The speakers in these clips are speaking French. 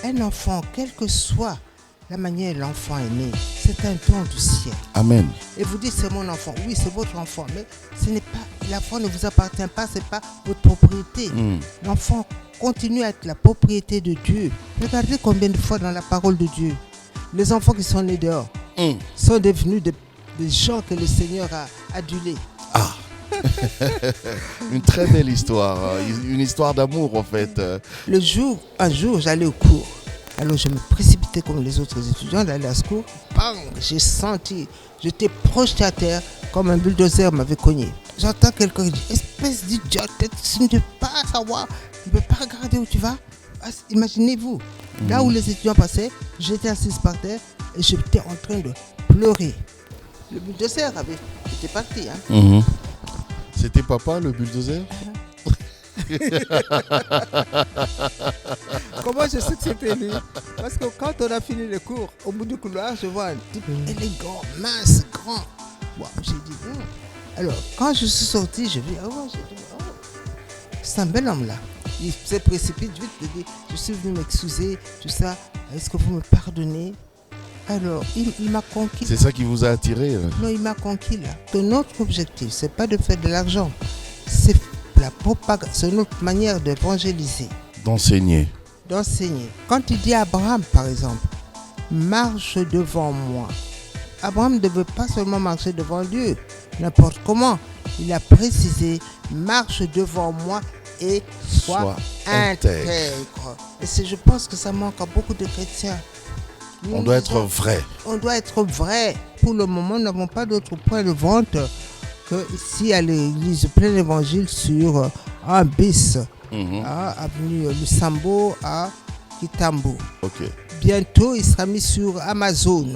un enfant, quelle que soit la manière dont l'enfant est né, c'est un don du ciel. Amen. Et vous dites c'est mon enfant, oui c'est votre enfant, mais ce n'est pas, l'enfant ne vous appartient pas, c'est pas votre propriété. L'enfant continue à être la propriété de Dieu. Regardez combien de fois dans la parole de Dieu, les enfants qui sont nés dehors sont devenus des gens que le Seigneur a adulés. Ah. Une très belle histoire, une histoire d'amour en fait. Un jour, j'allais au cours. Alors je me précipitais comme les autres étudiants d'aller à ce cours. Bang, j'ai senti, j'étais projeté à terre comme un bulldozer m'avait cogné. J'entends quelqu'un qui dit, espèce d'idiot, tu ne peux pas savoir, tu ne peux pas regarder où tu vas. Imaginez-vous, là où les étudiants passaient, j'étais assise par terre et j'étais en train de pleurer. Le bulldozer était parti. C'était papa le bulldozer? Comment je sais que c'était lui? Parce que quand on a fini le cours, au bout du couloir, je vois un type élégant, mince, grand. Wow, j'ai dit, Alors, quand je suis sorti, j'ai dit, c'est un bel homme là. Il se précipite vite, il dit, je suis venu m'excuser, tout ça. Est-ce que vous me pardonnez? Alors, il m'a conquis. C'est ça qui vous a attiré? Non, il m'a conquis là. Notre objectif, c'est pas de faire de l'argent. C'est la propagande, c'est notre manière d'évangéliser. D'enseigner. Quand il dit à Abraham, par exemple, marche devant moi. Abraham ne veut pas seulement marcher devant Dieu, n'importe comment. Il a précisé, marche devant moi et sois intègre. Et je pense que ça manque à beaucoup de chrétiens. On doit être vrai. On doit être vrai. Pour le moment, nous n'avons pas d'autre point de vente que ici à l'église Plein Évangile sur un bis, avenue Lusambo à Kitambo. Ok. Bientôt, il sera mis sur Amazon.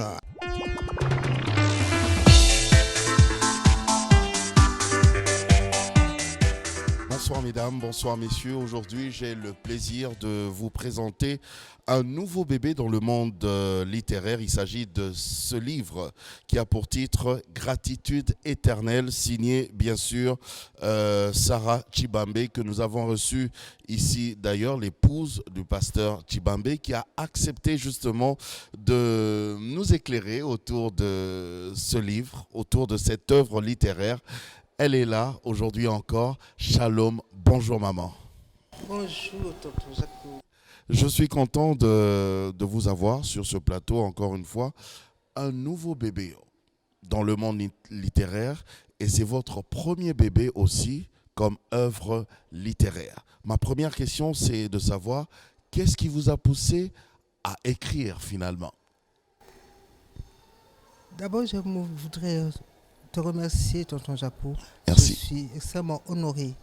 Bonsoir mesdames, bonsoir messieurs. Aujourd'hui, j'ai le plaisir de vous présenter un nouveau bébé dans le monde littéraire. Il s'agit de ce livre qui a pour titre « Gratitude éternelle », signé bien sûr Sarah Chibambe, que nous avons reçu ici d'ailleurs, l'épouse du pasteur Chibambe, qui a accepté justement de nous éclairer autour de ce livre, autour de cette œuvre littéraire. Elle est là aujourd'hui encore. Shalom, bonjour maman. Bonjour tonton Jacques. Je suis content de vous avoir sur ce plateau encore une fois. Un nouveau bébé dans le monde littéraire et c'est votre premier bébé aussi comme œuvre littéraire. Ma première question, c'est de savoir qu'est-ce qui vous a poussé à écrire finalement? D'abord, je voudrais te remercier, tonton Japou. Merci. Je suis extrêmement honoré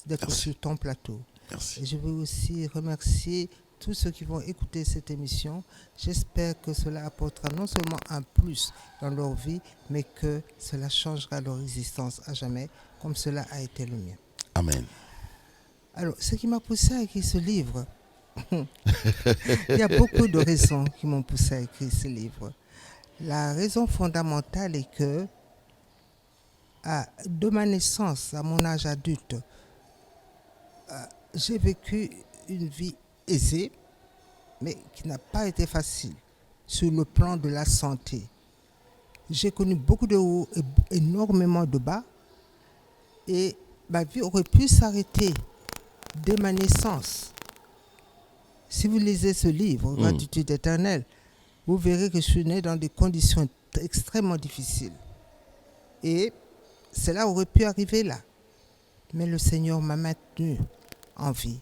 d'être sur ton plateau. Merci. Et je veux aussi remercier tous ceux qui vont écouter cette émission. J'espère que cela apportera non seulement un plus dans leur vie, mais que cela changera leur existence à jamais, comme cela a été le mien. Amen. Alors, ce qui m'a poussé à écrire ce livre, il y a beaucoup de raisons qui m'ont poussé à écrire ce livre. La raison fondamentale est que de ma naissance à mon âge adulte, j'ai vécu une vie aisée, mais qui n'a pas été facile sur le plan de la santé. J'ai connu beaucoup de hauts et énormément de bas, et ma vie aurait pu s'arrêter dès ma naissance. Si vous lisez ce livre, Gratitude éternelle, vous verrez que je suis né dans des conditions extrêmement difficiles. Et cela aurait pu arriver là. Mais le Seigneur m'a maintenu en vie.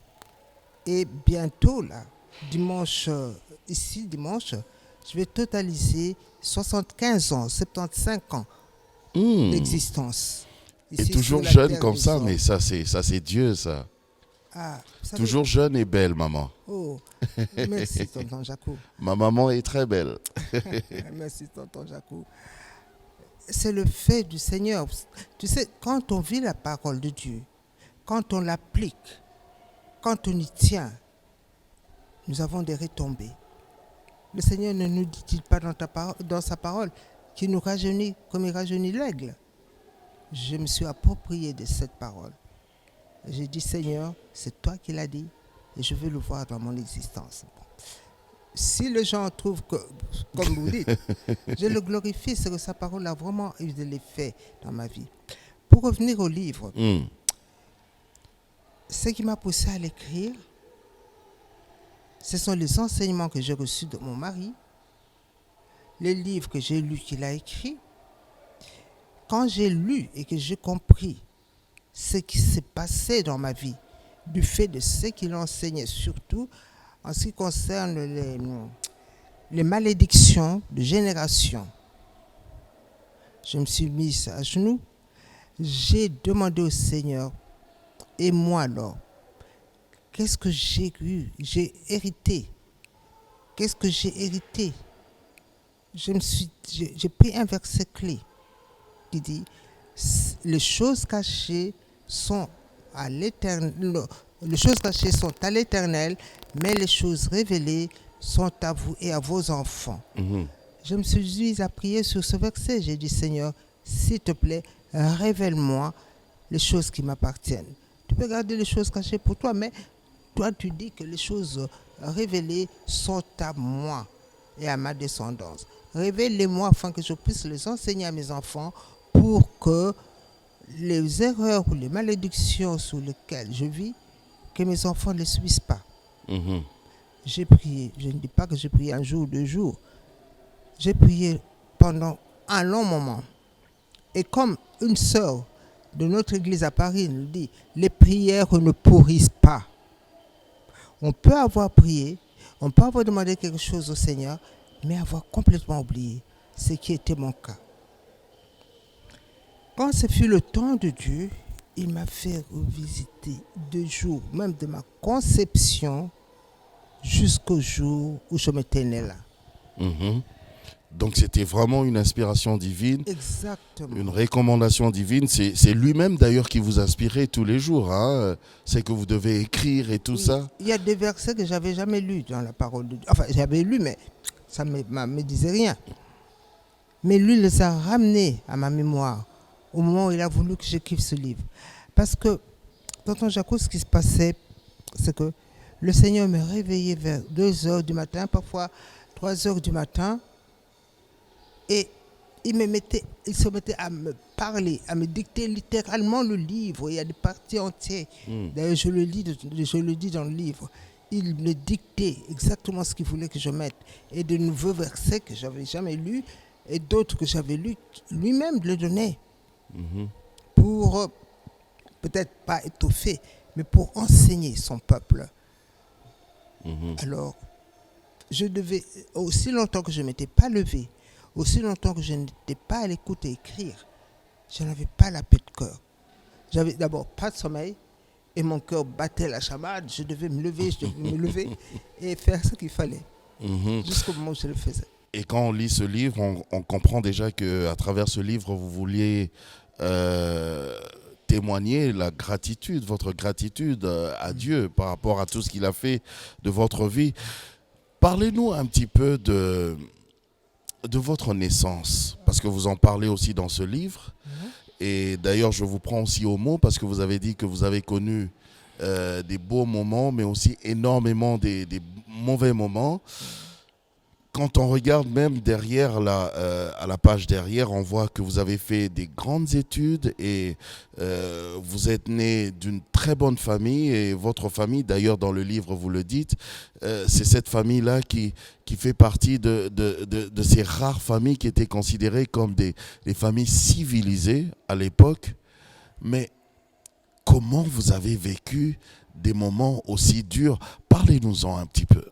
Et bientôt, là, dimanche, je vais totaliser 75 ans, 75 ans d'existence. Et toujours jeune comme ça, mais ça c'est Dieu, ça. Toujours jeune et belle, maman. Oh, merci, tonton Jacou. Ma maman est très belle. Merci, tonton Jacou. C'est le fait du Seigneur. Tu sais, quand on vit la parole de Dieu, quand on l'applique, quand on y tient, nous avons des retombées. Le Seigneur ne nous dit-il pas dans sa parole qu'il nous rajeunit comme il rajeunit l'aigle? Je me suis approprié de cette parole. J'ai dit, Seigneur, c'est toi qui l'as dit et je veux le voir dans mon existence. si les gens trouvent que, comme vous dites, je le glorifie, c'est que sa parole a vraiment eu de l'effet dans ma vie. Pour revenir au livre, ce qui m'a poussé à l'écrire, ce sont les enseignements que j'ai reçus de mon mari, les livres que j'ai lus qu'il a écrits. Quand j'ai lu et que j'ai compris ce qui s'est passé dans ma vie, du fait de ce qu'il enseignait, surtout en ce qui concerne les malédictions de génération, je me suis mise à genoux, j'ai demandé au Seigneur, et moi alors, qu'est-ce que j'ai eu, j'ai hérité, qu'est-ce que j'ai hérité? J'ai pris un verset clé qui dit, les choses cachées sont à l'éternel, les choses cachées sont à l'éternel, mais les choses révélées sont à vous et à vos enfants. Je me suis mise à prier sur ce verset. J'ai dit, Seigneur, s'il te plaît, révèle-moi les choses qui m'appartiennent. Tu peux garder les choses cachées pour toi, mais toi, tu dis que les choses révélées sont à moi et à ma descendance. Révèle-les-moi afin que je puisse les enseigner à mes enfants pour que les erreurs ou les malédictions sur lesquelles je vis, que mes enfants ne les subissent pas. J'ai prié. Je ne dis pas que j'ai prié un jour, 2 jours. J'ai prié pendant un long moment. Et comme une sœur de notre église à Paris nous dit, les prières ne pourrissent pas. On peut avoir prié, on peut avoir demandé quelque chose au Seigneur, mais avoir complètement oublié ce qui était mon cas. Quand ce fut le temps de Dieu, il m'a fait revisiter 2 jours, même de ma conception jusqu'au jour où je m'étais né là. Donc c'était vraiment une inspiration divine. Exactement. Une recommandation divine. C'est lui-même d'ailleurs qui vous inspirait tous les jours. Hein. C'est que vous devez écrire et tout ça. Il y a des versets que j'avais jamais lus dans la parole de Dieu. Enfin, j'avais lu, mais ça ne me disait rien. Mais lui les a ramenés à ma mémoire au moment où il a voulu que j'écrive ce livre. Parce que, tonton Jaco, ce qui se passait, c'est que le Seigneur me réveillait vers 2 heures du matin, parfois 3 heures du matin, et il se mettait à me parler, à me dicter littéralement le livre. Il y a des parties entières. D'ailleurs, je le dis dans le livre. Il me dictait exactement ce qu'il voulait que je mette. Et de nouveaux versets que je n'avais jamais lus, et d'autres que j'avais lus, lui-même le donnait. Pour, peut-être pas étoffer, mais pour enseigner son peuple. Alors, je devais, aussi longtemps que je ne m'étais pas levé, aussi longtemps que je n'étais pas à l'écoute et écrire, je n'avais pas la paix de cœur. J'avais d'abord pas de sommeil et mon cœur battait la chamade. Je devais me lever, et faire ce qu'il fallait jusqu'au moment où je le faisais. Et quand on lit ce livre, on comprend déjà qu'à travers ce livre, vous vouliez témoigner la gratitude, votre gratitude à Dieu par rapport à tout ce qu'il a fait de votre vie. Parlez-nous un petit peu de votre naissance, parce que vous en parlez aussi dans ce livre. Et d'ailleurs, je vous prends aussi au mot, parce que vous avez dit que vous avez connu des beaux moments, mais aussi énormément des mauvais moments. Quand on regarde même derrière, à la page derrière, on voit que vous avez fait des grandes études et vous êtes né d'une très bonne famille. Et votre famille, d'ailleurs dans le livre vous le dites, c'est cette famille-là qui fait partie de ces rares familles qui étaient considérées comme des familles civilisées à l'époque. Mais comment vous avez vécu des moments aussi durs? Parlez-nous-en un petit peu.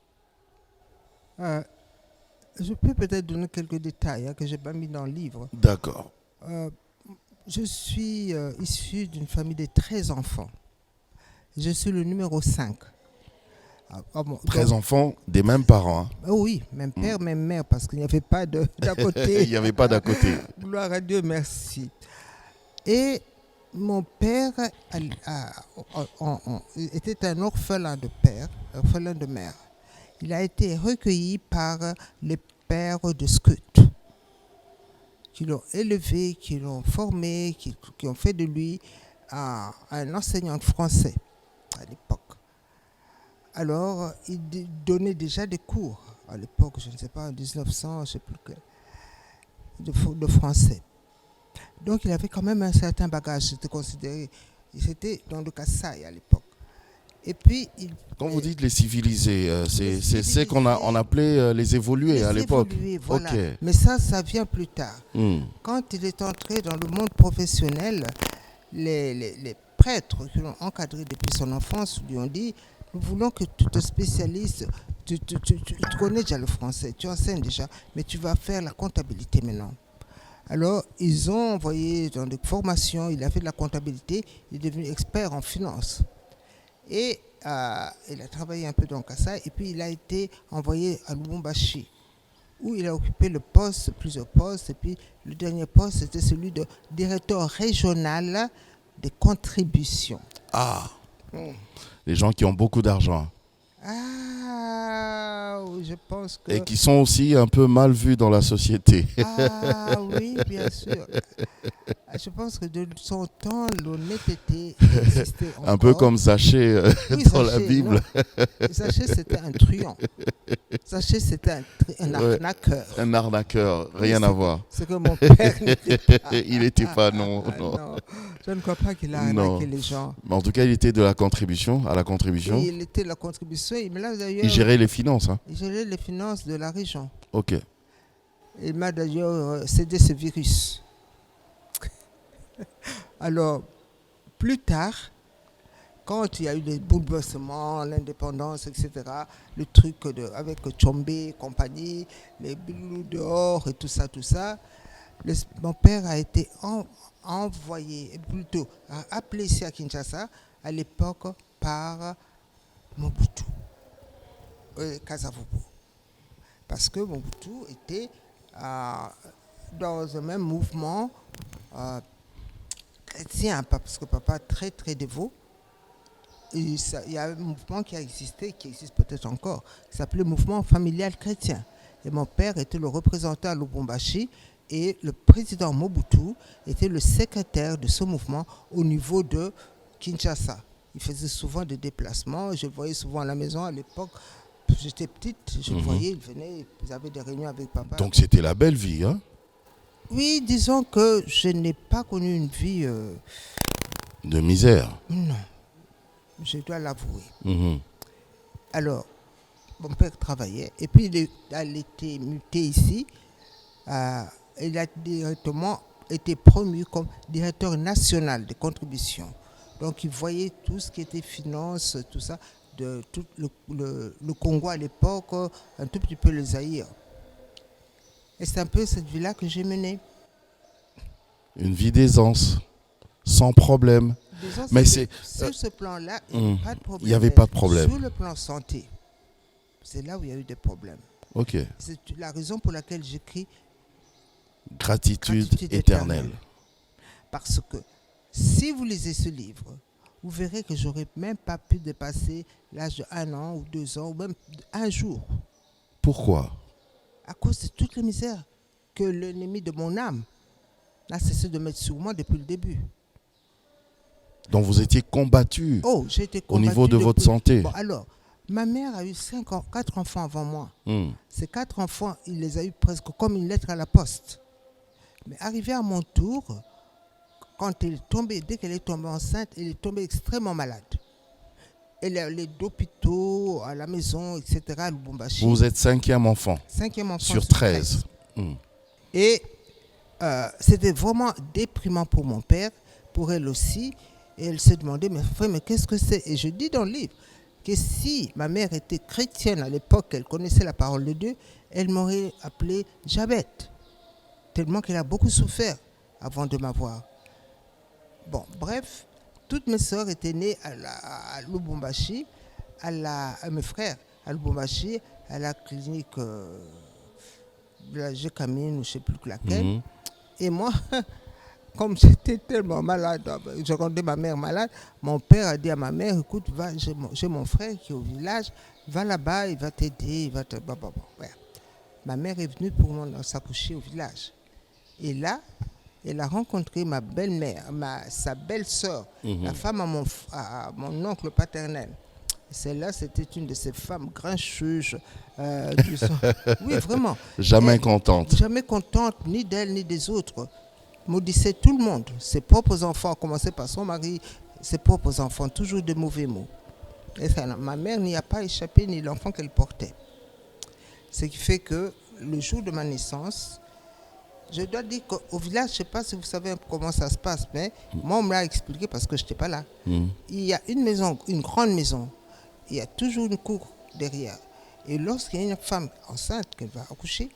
Je peux peut-être donner quelques détails que je n'ai pas mis dans le livre. D'accord. Je suis issu d'une famille de 13 enfants. Je suis le numéro 5. 13 enfants des mêmes parents. Hein. Oui, même père, même mère, parce qu'il n'y avait pas d'à côté. Il n'y avait pas d'à côté. Gloire à Dieu, merci. Et mon père était un orphelin de père, orphelin de mère. Il a été recueilli par les pères de scouts qui l'ont élevé, qui l'ont formé, qui ont fait de lui un enseignant de français à l'époque. Alors, il donnait déjà des cours à l'époque, je ne sais pas, en 1900, je ne sais plus de français. Donc il avait quand même un certain bagage, c'était considéré, c'était dans le Kasaï à l'époque. Et puis, Quand vous dites les civilisés, c'est civilisés, on appelait les évolués à l'époque. évolués, voilà. Ok. Mais ça vient plus tard. Quand il est entré dans le monde professionnel, les prêtres qui l'ont encadré depuis son enfance lui ont dit, nous voulons que tu te spécialises, tu connais déjà le français, tu enseignes déjà, mais tu vas faire la comptabilité maintenant. Alors, ils ont envoyé dans des formations, il a fait de la comptabilité, il est devenu expert en finance. Et il a travaillé un peu dans Kasaï, et puis il a été envoyé à Lubumbashi, où il a occupé plusieurs postes, et puis le dernier poste, c'était celui de directeur régional des contributions. Ah, les gens qui ont beaucoup d'argent. Ah, oui, je pense que... Et qui sont aussi un peu mal vus dans la société. Ah oui, bien sûr. Je pense que de son temps, l'honnêteté existait encore. Un peu comme Zachée Oui, dans la Bible. Zachée, c'était un truand. Zachée, c'était un arnaqueur. Un arnaqueur, rien à voir. C'est que mon père n'était pas. Il n'était pas, non. Non, je ne crois pas qu'il a arnaqué les gens. Mais en tout cas, il était de la contribution, à la contribution. Et il était de la contribution. Mais là, d'ailleurs, il gérait les finances. Hein. Il gérait les finances de la région. Ok. Il m'a d'ailleurs cédé ce virus. Alors, plus tard, quand il y a eu les bouleversements, l'indépendance, etc., le truc avec Tchombe et compagnie, les bilous dehors et tout ça, mon père a été envoyé, plutôt appelé ici à Kinshasa, à l'époque, par Mobutu, Kasavubu. Parce que Mobutu était dans un même mouvement chrétien, parce que papa est très très dévot. Il y a un mouvement qui a existé, qui existe peut-être encore, qui s'appelait le mouvement familial chrétien. Et mon père était le représentant à Lubumbashi et le président Mobutu était le secrétaire de ce mouvement au niveau de Kinshasa. Il faisait souvent des déplacements, je le voyais souvent à la maison à l'époque. J'étais petite, je le voyais, il venait, ils avaient des réunions avec papa. Donc c'était la belle vie, hein? Oui, disons que je n'ai pas connu une vie... de misère. Non, je dois l'avouer. Alors, mon père travaillait, et puis il a été muté ici. Il a directement été promu comme directeur national des contributions. Donc il voyait tout ce qui était finance, tout ça, de tout le Congo à l'époque, un tout petit peu le Zaïre. Et c'est un peu cette vie-là que j'ai menée. Une vie d'aisance, sans problème. Mais sur ce plan-là, il n'y avait pas de problème. Sur le plan santé, c'est là où il y a eu des problèmes. Ok. C'est la raison pour laquelle j'écris Gratitude éternelle. Parce que si vous lisez ce livre, vous verrez que je n'aurais même pas pu dépasser l'âge de 1 an ou 2 ans, ou même un jour. Pourquoi? À cause de toutes les misères que l'ennemi de mon âme a cessé de mettre sur moi depuis le début. Donc vous étiez combattu, j'ai été au niveau de votre santé. Bon, alors, ma mère a eu 4 enfants avant moi. Ces 4 enfants, il les a eu presque comme une lettre à la poste. Mais arrivé à mon tour, dès qu'elle est tombée enceinte, elle est tombée extrêmement malade. Elle est allée d'hôpitaux, à la maison, etc. à Lubumbashi. Vous êtes 5e enfant. 5e enfant sur 13. Et c'était vraiment déprimant pour mon père, pour elle aussi. Et elle se demandait, mais qu'est-ce que c'est? Et je dis dans le livre que si ma mère était chrétienne à l'époque, elle connaissait la parole de Dieu, elle m'aurait appelé Jabet, tellement qu'elle a beaucoup souffert avant de m'avoir. Bon, bref, toutes mes sœurs étaient nées à Lubumbashi, à mes frères à Lubumbashi, à la clinique de la Gécamine, ou je ne sais plus laquelle. Et moi, comme j'étais tellement malade, je rendais ma mère malade, mon père a dit à ma mère, écoute, j'ai mon frère qui est au village, va là-bas, il va t'aider, il va te... Ouais. Ma mère est venue pour s'accoucher au village. Et là, elle a rencontré ma belle-mère, sa belle-sœur, la femme à mon oncle paternel. Celle-là, c'était une de ces femmes grincheuses. Oui, vraiment. Jamais contente. Jamais contente ni d'elle ni des autres. Maudissait tout le monde. Ses propres enfants, à commencer par son mari, ses propres enfants, toujours de mauvais mots. Et ça, ma mère n'y a pas échappé, ni l'enfant qu'elle portait. Ce qui fait que le jour de ma naissance, je dois dire qu'au village, je ne sais pas si vous savez comment ça se passe, mais moi, on me l'a expliqué parce que je n'étais pas là. Il y a une maison, une grande maison. Il y a toujours une cour derrière. Et lorsqu'il y a une femme enceinte qui va accoucher,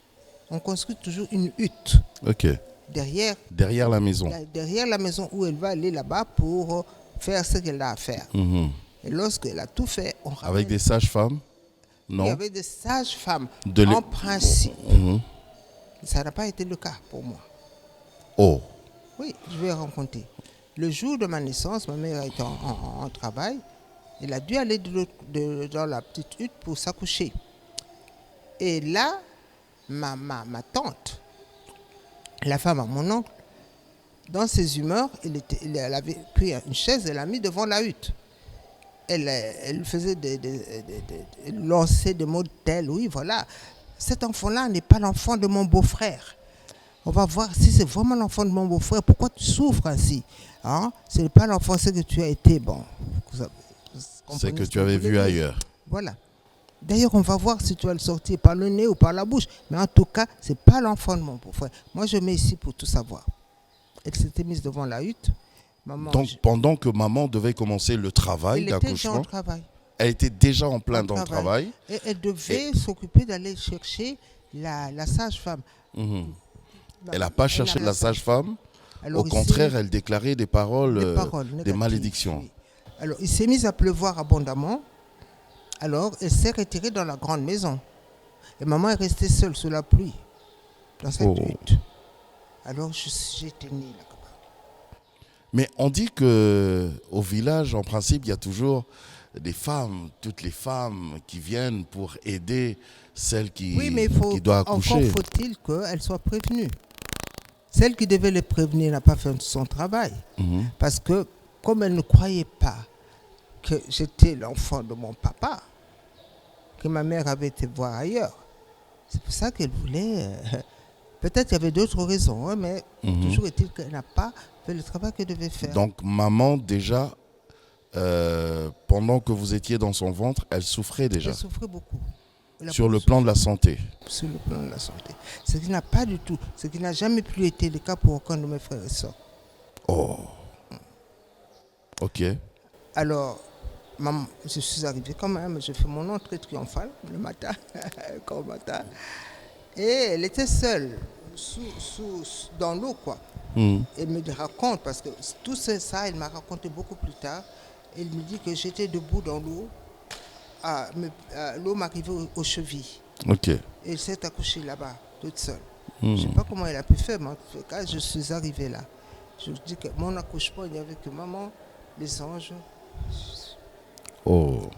on construit toujours une hutte. Ok. Derrière la maison. Derrière la maison où elle va aller là-bas pour faire ce qu'elle a à faire. Et lorsqu'elle a tout fait, on ramène. Avec des sages-femmes? Non. Il y avait des sages-femmes. En principe. Ça n'a pas été le cas pour moi. Oh. Oui, je vais raconter. Le jour de ma naissance, ma mère était en travail. Elle a dû aller dans la petite hutte pour s'accoucher. Et là, ma tante, la femme à mon oncle, dans ses humeurs, elle avait pris une chaise et l'a mis devant la hutte. Elle faisait elle lançait des mots tels, oui, voilà, cet enfant-là n'est pas l'enfant de mon beau-frère. On va voir si c'est vraiment l'enfant de mon beau-frère. Pourquoi tu souffres ainsi, hein? Ce n'est pas l'enfant, c'est que tu as été, bon. C'est que tu avais vu ailleurs. Voilà. D'ailleurs, on va voir si tu vas le sortir par le nez ou par la bouche. Mais en tout cas, ce n'est pas l'enfant de mon beau-frère. Moi, je mets ici pour tout savoir. Elle s'était mise devant la hutte. Maman, donc, pendant que maman devait commencer le travail d'accouchement, elle était déjà en plein dans le travail. Et elle devait s'occuper d'aller chercher la sage-femme. Elle n'a pas cherché la sage-femme. Au contraire, elle déclarait des paroles des malédictions. Oui. Alors, il s'est mis à pleuvoir abondamment. Alors, elle s'est retirée dans la grande maison. Et maman est restée seule sous la pluie, dans cette hutte. Alors, j'étais née là-bas. Mais on dit qu'au village, en principe, il y a toujours des femmes, toutes les femmes qui viennent pour aider celle qui doit accoucher. Encore faut-il qu'elle soit prévenue. Celle qui devait les prévenir n'a pas fait son travail. Parce que, comme elle ne croyait pas que j'étais l'enfant de mon papa, que ma mère avait été voir ailleurs, c'est pour ça qu'elle voulait... Peut-être qu'il y avait d'autres raisons, hein, mais toujours est-il qu'elle n'a pas fait le travail qu'elle devait faire. Donc, maman, déjà, pendant que vous étiez dans son ventre, elle souffrait déjà. Elle souffrait beaucoup. Sur le plan de la santé. Sur le plan de la santé. Ce qui n'a pas du tout, ce qui n'a jamais plus été le cas pour aucun de mes frères et sœurs. Oh. Ok. Alors, maman, je suis arrivée quand même, j'ai fait mon entrée triomphale le matin, quand matin. Et elle était seule, dans l'eau, quoi. Elle me raconte, parce que tout ça, elle m'a raconté beaucoup plus tard. Elle me dit que j'étais debout dans l'eau. L'eau m'arrivait aux chevilles. Ok. Et elle s'est accouchée là-bas, toute seule. Je ne sais pas comment elle a pu faire, mais en tout cas, je suis arrivée là. Je dis que mon accouchement, il n'y avait que maman, les anges,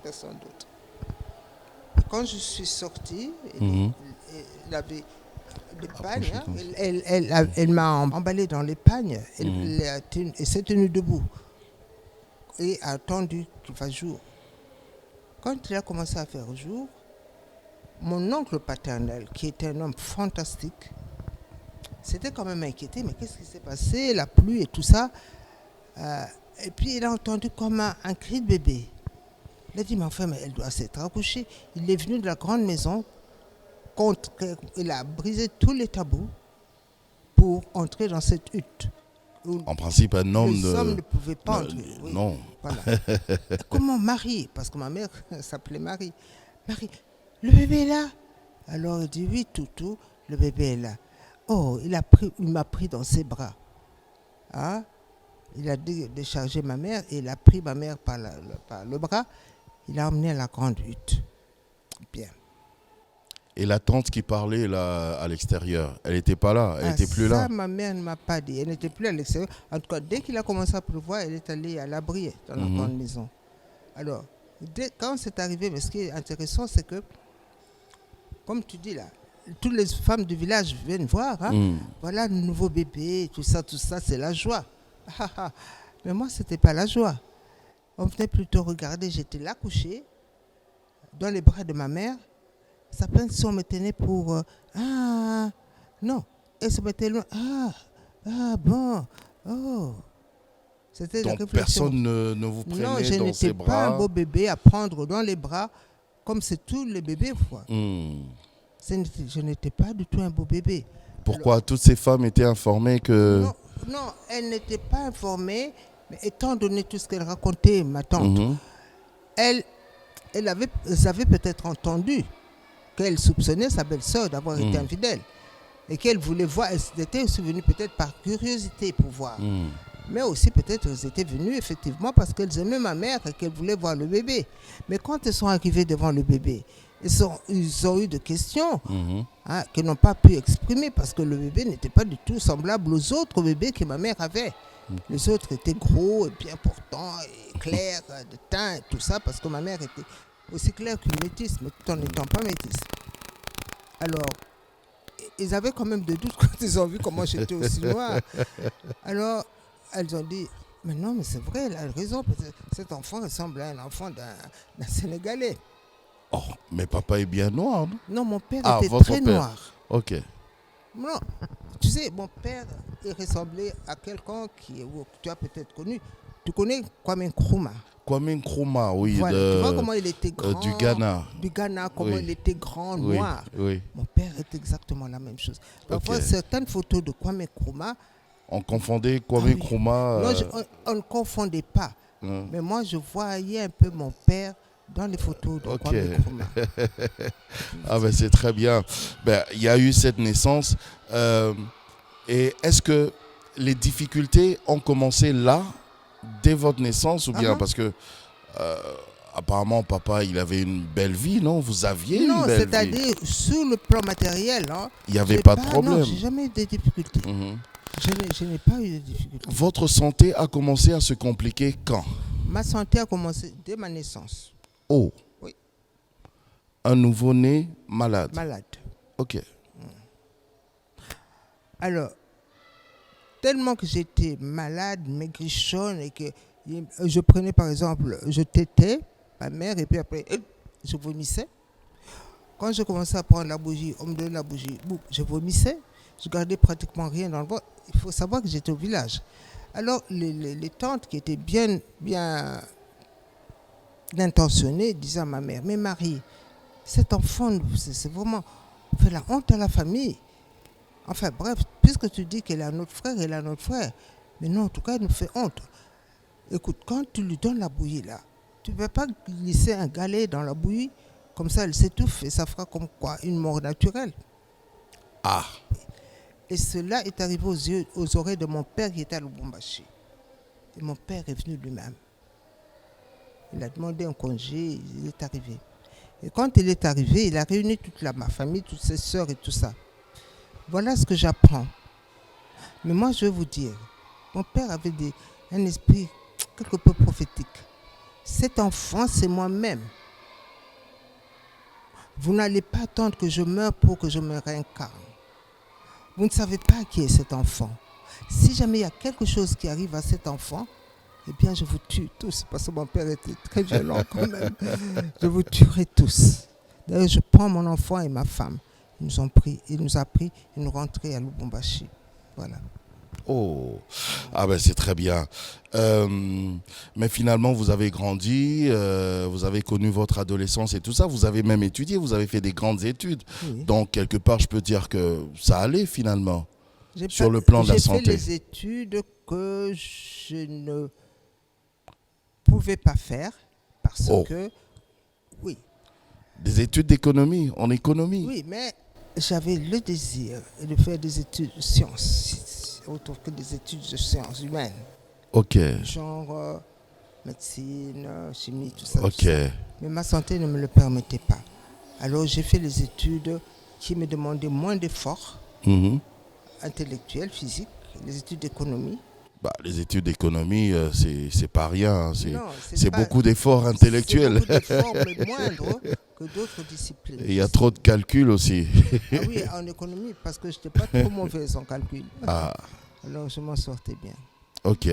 personne d'autre. Quand je suis sortie, elle avait des pagnes, elle m'a emballé dans les pagnes, et s'est tenue debout et a attendu qu'il fasse jour. Quand il a commencé à faire jour, mon oncle paternel, qui était un homme fantastique, s'était quand même inquiété, mais qu'est-ce qui s'est passé, la pluie et tout ça. Et puis il a entendu comme un cri de bébé. Il a dit, mais enfin, mais elle doit s'être accouchée. Il est venu de la grande maison, il a brisé tous les tabous pour entrer dans cette hutte. En principe, un homme ne pouvait pas entrer. Oui. Non. Voilà. Comment Marie, parce que ma mère s'appelait Marie. Marie, le bébé est là? Alors il dit, oui, toutou, le bébé est là. Oh, il m'a pris dans ses bras. Hein? Il a déchargé ma mère et il a pris ma mère par le bras. Il l'a emmené à la grande hutte. Bien. Et la tante qui parlait là à l'extérieur, elle n'était pas là, elle n'était plus là. Ça, ma mère ne m'a pas dit. Elle n'était plus à l'extérieur. En tout cas, dès qu'il a commencé à pleuvoir, elle est allée à l'abri dans la grande maison. Alors, quand c'est arrivé, mais ce qui est intéressant, c'est que, comme tu dis là, toutes les femmes du village viennent voir. Hein? Voilà le nouveau bébé, tout ça, c'est la joie. Mais moi, ce n'était pas la joie. On venait plutôt regarder, j'étais là couchée, dans les bras de ma mère, sa peine si on me tenait pour ah non, elle se mettait loin, bon, oh, c'était la Donc réflexion. personne ne vous Non, prenait je dans ses n'étais pas un bras. beau bébé à prendre dans les bras comme c'est tous les bébés quoi. Je n'étais pas du tout un beau bébé. Pourquoi toutes ces femmes étaient informées que... Non, non, elle n'était pas informée, mais étant donné tout ce qu'elle racontait, ma tante, Mhm. elles avaient peut-être entendu qu'elle soupçonnait sa belle-sœur d'avoir été infidèle et qu'elle voulait voir, elles étaient aussi venues peut-être par curiosité pour voir. Mais aussi peut-être elles étaient venues effectivement parce qu'elles aimaient ma mère et qu'elles voulaient voir le bébé. Mais quand elles sont arrivées devant le bébé, ils ont eu des questions qu'ils n'ont pas pu exprimer parce que le bébé n'était pas du tout semblable aux autres bébés que ma mère avait. Les autres étaient gros et bien portants et clairs de teint et tout ça parce que ma mère était aussi claire qu'une métisse, mais tout en n'étant pas métisse. Alors, ils avaient quand même des doutes quand ils ont vu comment j'étais aussi noire. Alors, elles ont dit, mais non, mais c'est vrai, elle a raison, parce que cet enfant ressemble à un enfant d'un Sénégalais. Oh, mais papa est bien noir, non? Non, mon père Ah, était votre très père. noir. Ok. Non, tu sais, mon père il ressemblait à quelqu'un que tu as peut-être connu. Tu connais Kwame Nkrumah. Kwame Nkrumah, oui, Voilà, tu vois comment il était grand. du Ghana. Du Ghana, comment Oui. il était grand, Oui, noir. oui. Mon père est exactement la même chose. Parfois, Ok. certaines photos de Kwame Nkrumah, On confondait Kwame oui. Nkrumah. non, on ne confondait pas. Hein. Mais moi, je voyais un peu mon père dans les photos de Ok. Kwame Nkrumah. Ah ben c'est très bien. Ben, il y a eu cette naissance. Et est-ce que les difficultés ont commencé là, dès votre naissance, ou bien parce que apparemment papa il avait une belle vie, non? Vous aviez Non, une belle vie. c'est-à-dire sur le plan matériel. Hein, Il n'y avait pas de Non, problème. j'ai jamais eu de difficultés. Mhm. Je n'ai pas eu de difficultés. Votre santé a commencé à se compliquer quand? Ma santé a commencé dès ma naissance. Oh. Oui. Un nouveau-né malade. Malade. Ok. Alors, tellement que j'étais malade, maigrichonne, et que je prenais par exemple, je tétais ma mère, et puis après, je vomissais. Quand je commençais à prendre la bougie, on me donnait la bougie, je vomissais. Je gardais pratiquement rien dans le ventre. Il faut savoir que j'étais au village. Alors, les tantes qui étaient bien intentionnées disaient à ma mère, mais Marie, cet enfant, c'est vraiment, on fait la honte à la famille. Enfin bref, puisque tu dis qu'elle a notre frère, elle a notre frère. Mais non, en tout cas, elle nous fait honte. Écoute, quand tu lui donnes la bouillie là, tu ne peux pas glisser un galet dans la bouillie, comme ça elle s'étouffe et ça fera comme quoi une mort naturelle. Ah. Et cela est arrivé aux oreilles de mon père qui était à Lubumbashi. Et mon père est venu lui-même. Il a demandé un congé, il est arrivé. Et quand il est arrivé, il a réuni toute ma famille, toutes ses sœurs et tout ça. Voilà ce que j'apprends. Mais moi, je vais vous dire, mon père avait un esprit quelque peu prophétique. Cet enfant, c'est moi-même. Vous n'allez pas attendre que je meure pour que je me réincarne. Vous ne savez pas qui est cet enfant. Si jamais il y a quelque chose qui arrive à cet enfant, eh bien, je vous tue tous, parce que mon père était très violent quand même. Je vous tuerai tous. D'ailleurs, je prends mon enfant et ma femme. Il nous a pris et nous rentrons à Lubumbashi. Voilà. Oh, ah ben c'est très bien. Mais finalement, vous avez grandi, vous avez connu votre adolescence et tout ça. Vous avez même étudié, vous avez fait des grandes études. Oui. Donc, quelque part, je peux dire que ça allait finalement sur le plan de la santé. J'ai fait les études que je ne pouvais pas faire parce que, oui. Des études d'économie, en économie. Oui, mais j'avais le désir de faire des études de sciences, autre que des études de sciences humaines. Ok. Genre médecine, chimie, tout ça. Ok. Tout ça. Mais ma santé ne me le permettait pas. Alors j'ai fait les études qui me demandaient moins d'efforts intellectuels, physiques, les études d'économie. Bah, les études d'économie, c'est pas rien. C'est pas- beaucoup d'efforts intellectuels. C'est beaucoup d'efforts, mais moindres que d'autres disciplines. Il y a trop de calculs aussi. Ah oui, en économie, parce que je n'étais pas trop mauvaise en calcul. Ah, Alors je m'en sortais bien. ok.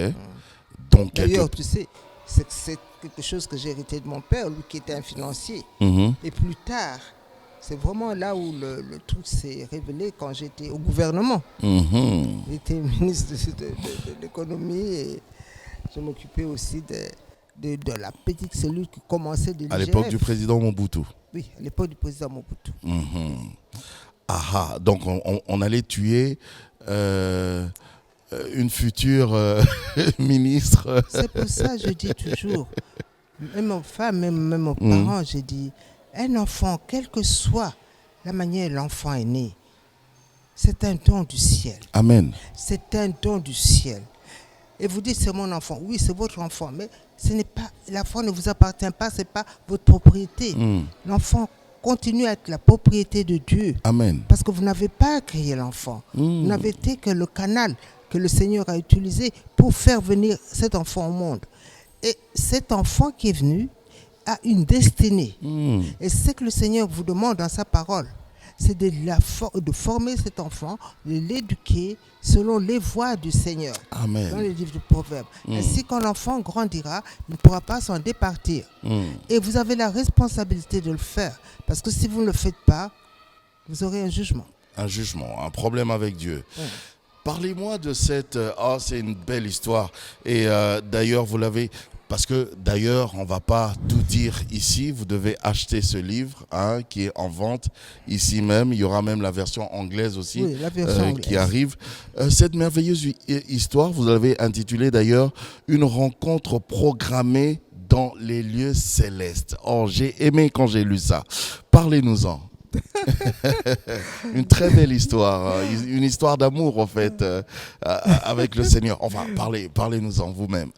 Donc, D'ailleurs, tu sais, c'est quelque chose que j'ai hérité de mon père, lui qui était un financier. Mhm. Et plus tard, c'est vraiment là où le truc s'est révélé quand j'étais au gouvernement. Mhm. J'étais ministre de l'économie et je m'occupais aussi de la petite cellule qui commençait de À l'époque du l'IGF. président Mobutu. Oui, à l'époque du président Mobutu. Mhm. Ah, donc on allait tuer une future ministre. C'est pour ça que je dis toujours, même aux femmes, même aux Mhm. parents, j'ai dit, un enfant, quelle que soit la manière dont l'enfant est né, c'est un don du ciel. Amen. C'est un don du ciel. Et vous dites, c'est mon enfant. Oui, c'est votre enfant, mais ce n'est pas, l'enfant ne vous appartient pas, ce n'est pas votre propriété. Mhm. L'enfant continue à être la propriété de Dieu. Amen. Parce que vous n'avez pas créé l'enfant. Mhm. Vous n'avez été que le canal que le Seigneur a utilisé pour faire venir cet enfant au monde. Et cet enfant qui est venu a une destinée. Mhm. Et ce que le Seigneur vous demande dans sa parole, c'est de former cet enfant, de l'éduquer selon les voies du Seigneur. Dans Amen. le livre de Proverbes. Ainsi, quand l'enfant grandira, il ne pourra pas s'en départir. Mhm. Et vous avez la responsabilité de le faire. Parce que si vous ne le faites pas, vous aurez un jugement. Un jugement, un problème avec Dieu. Ouais. Parlez-moi de cette... c'est une belle histoire. Et d'ailleurs, vous l'avez... Parce que d'ailleurs, on ne va pas tout dire ici. Vous devez acheter ce livre qui est en vente ici même. Il y aura même la version anglaise aussi Oui, la version anglaise. qui arrive. Cette merveilleuse histoire, vous l'avez intitulée d'ailleurs « Une rencontre programmée dans les lieux célestes ». Oh, j'ai aimé quand j'ai lu ça. Parlez-nous-en. Une très belle histoire, une histoire d'amour en fait avec le Seigneur. Enfin, parlez-nous-en vous-même.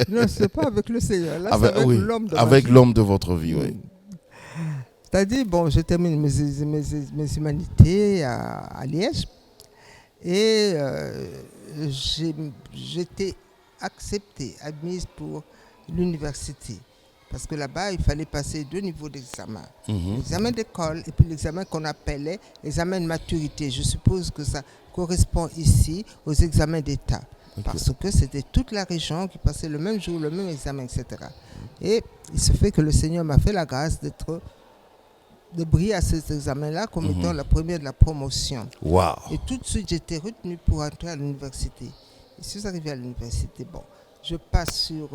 Non, ce n'est pas avec le Seigneur. Là, c'est avec Oui, l'homme de ma avec vie. l'homme de votre vie, oui. C'est-à-dire, bon, je termine mes humanités à Liège et j'étais acceptée, admise pour l'université. Parce que là-bas, il fallait passer 2 niveaux d'examen. Mhm. L'examen d'école et puis l'examen qu'on appelait l'examen de maturité. Je suppose que ça correspond ici aux examens d'État. Ok. Parce que c'était toute la région qui passait le même jour, le même examen, etc. Et il se fait que le Seigneur m'a fait la grâce de briller à cet examen-là comme étant la première de la promotion. Waouh. Et tout de suite, j'étais retenue pour entrer à l'université. Et si j'arrivais à l'université, bon, je passe sur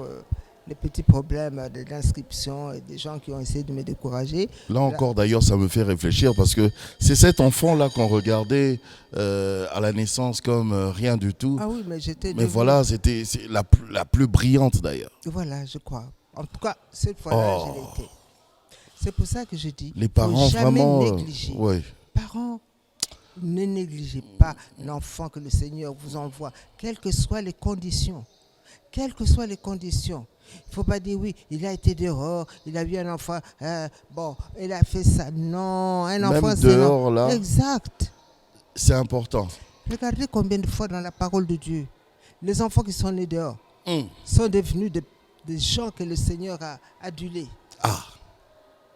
les petits problèmes d'inscription et des gens qui ont essayé de me décourager. Là encore, d'ailleurs, ça me fait réfléchir parce que c'est cet enfant-là qu'on regardait à la naissance comme rien du tout. Ah oui, mais j'étais... Mais voilà, c'est la plus brillante d'ailleurs. Voilà, je crois. En tout cas, cette fois-là, je l'ai été. C'est pour ça que je dis, Les parents faut jamais vraiment... négliger. ouais. Parents, ne négligez pas l'enfant que le Seigneur vous envoie, quelles que soient les conditions. Quelles que soient les conditions. Il ne faut pas dire oui, il a été dehors, il a vu un enfant, bon, il a fait ça. Non, un enfant, Même c'est dehors, non. là, Exact. c'est important. Regardez combien de fois dans la parole de Dieu, les enfants qui sont nés dehors Hum. sont devenus des gens que le Seigneur a adulés. Ah,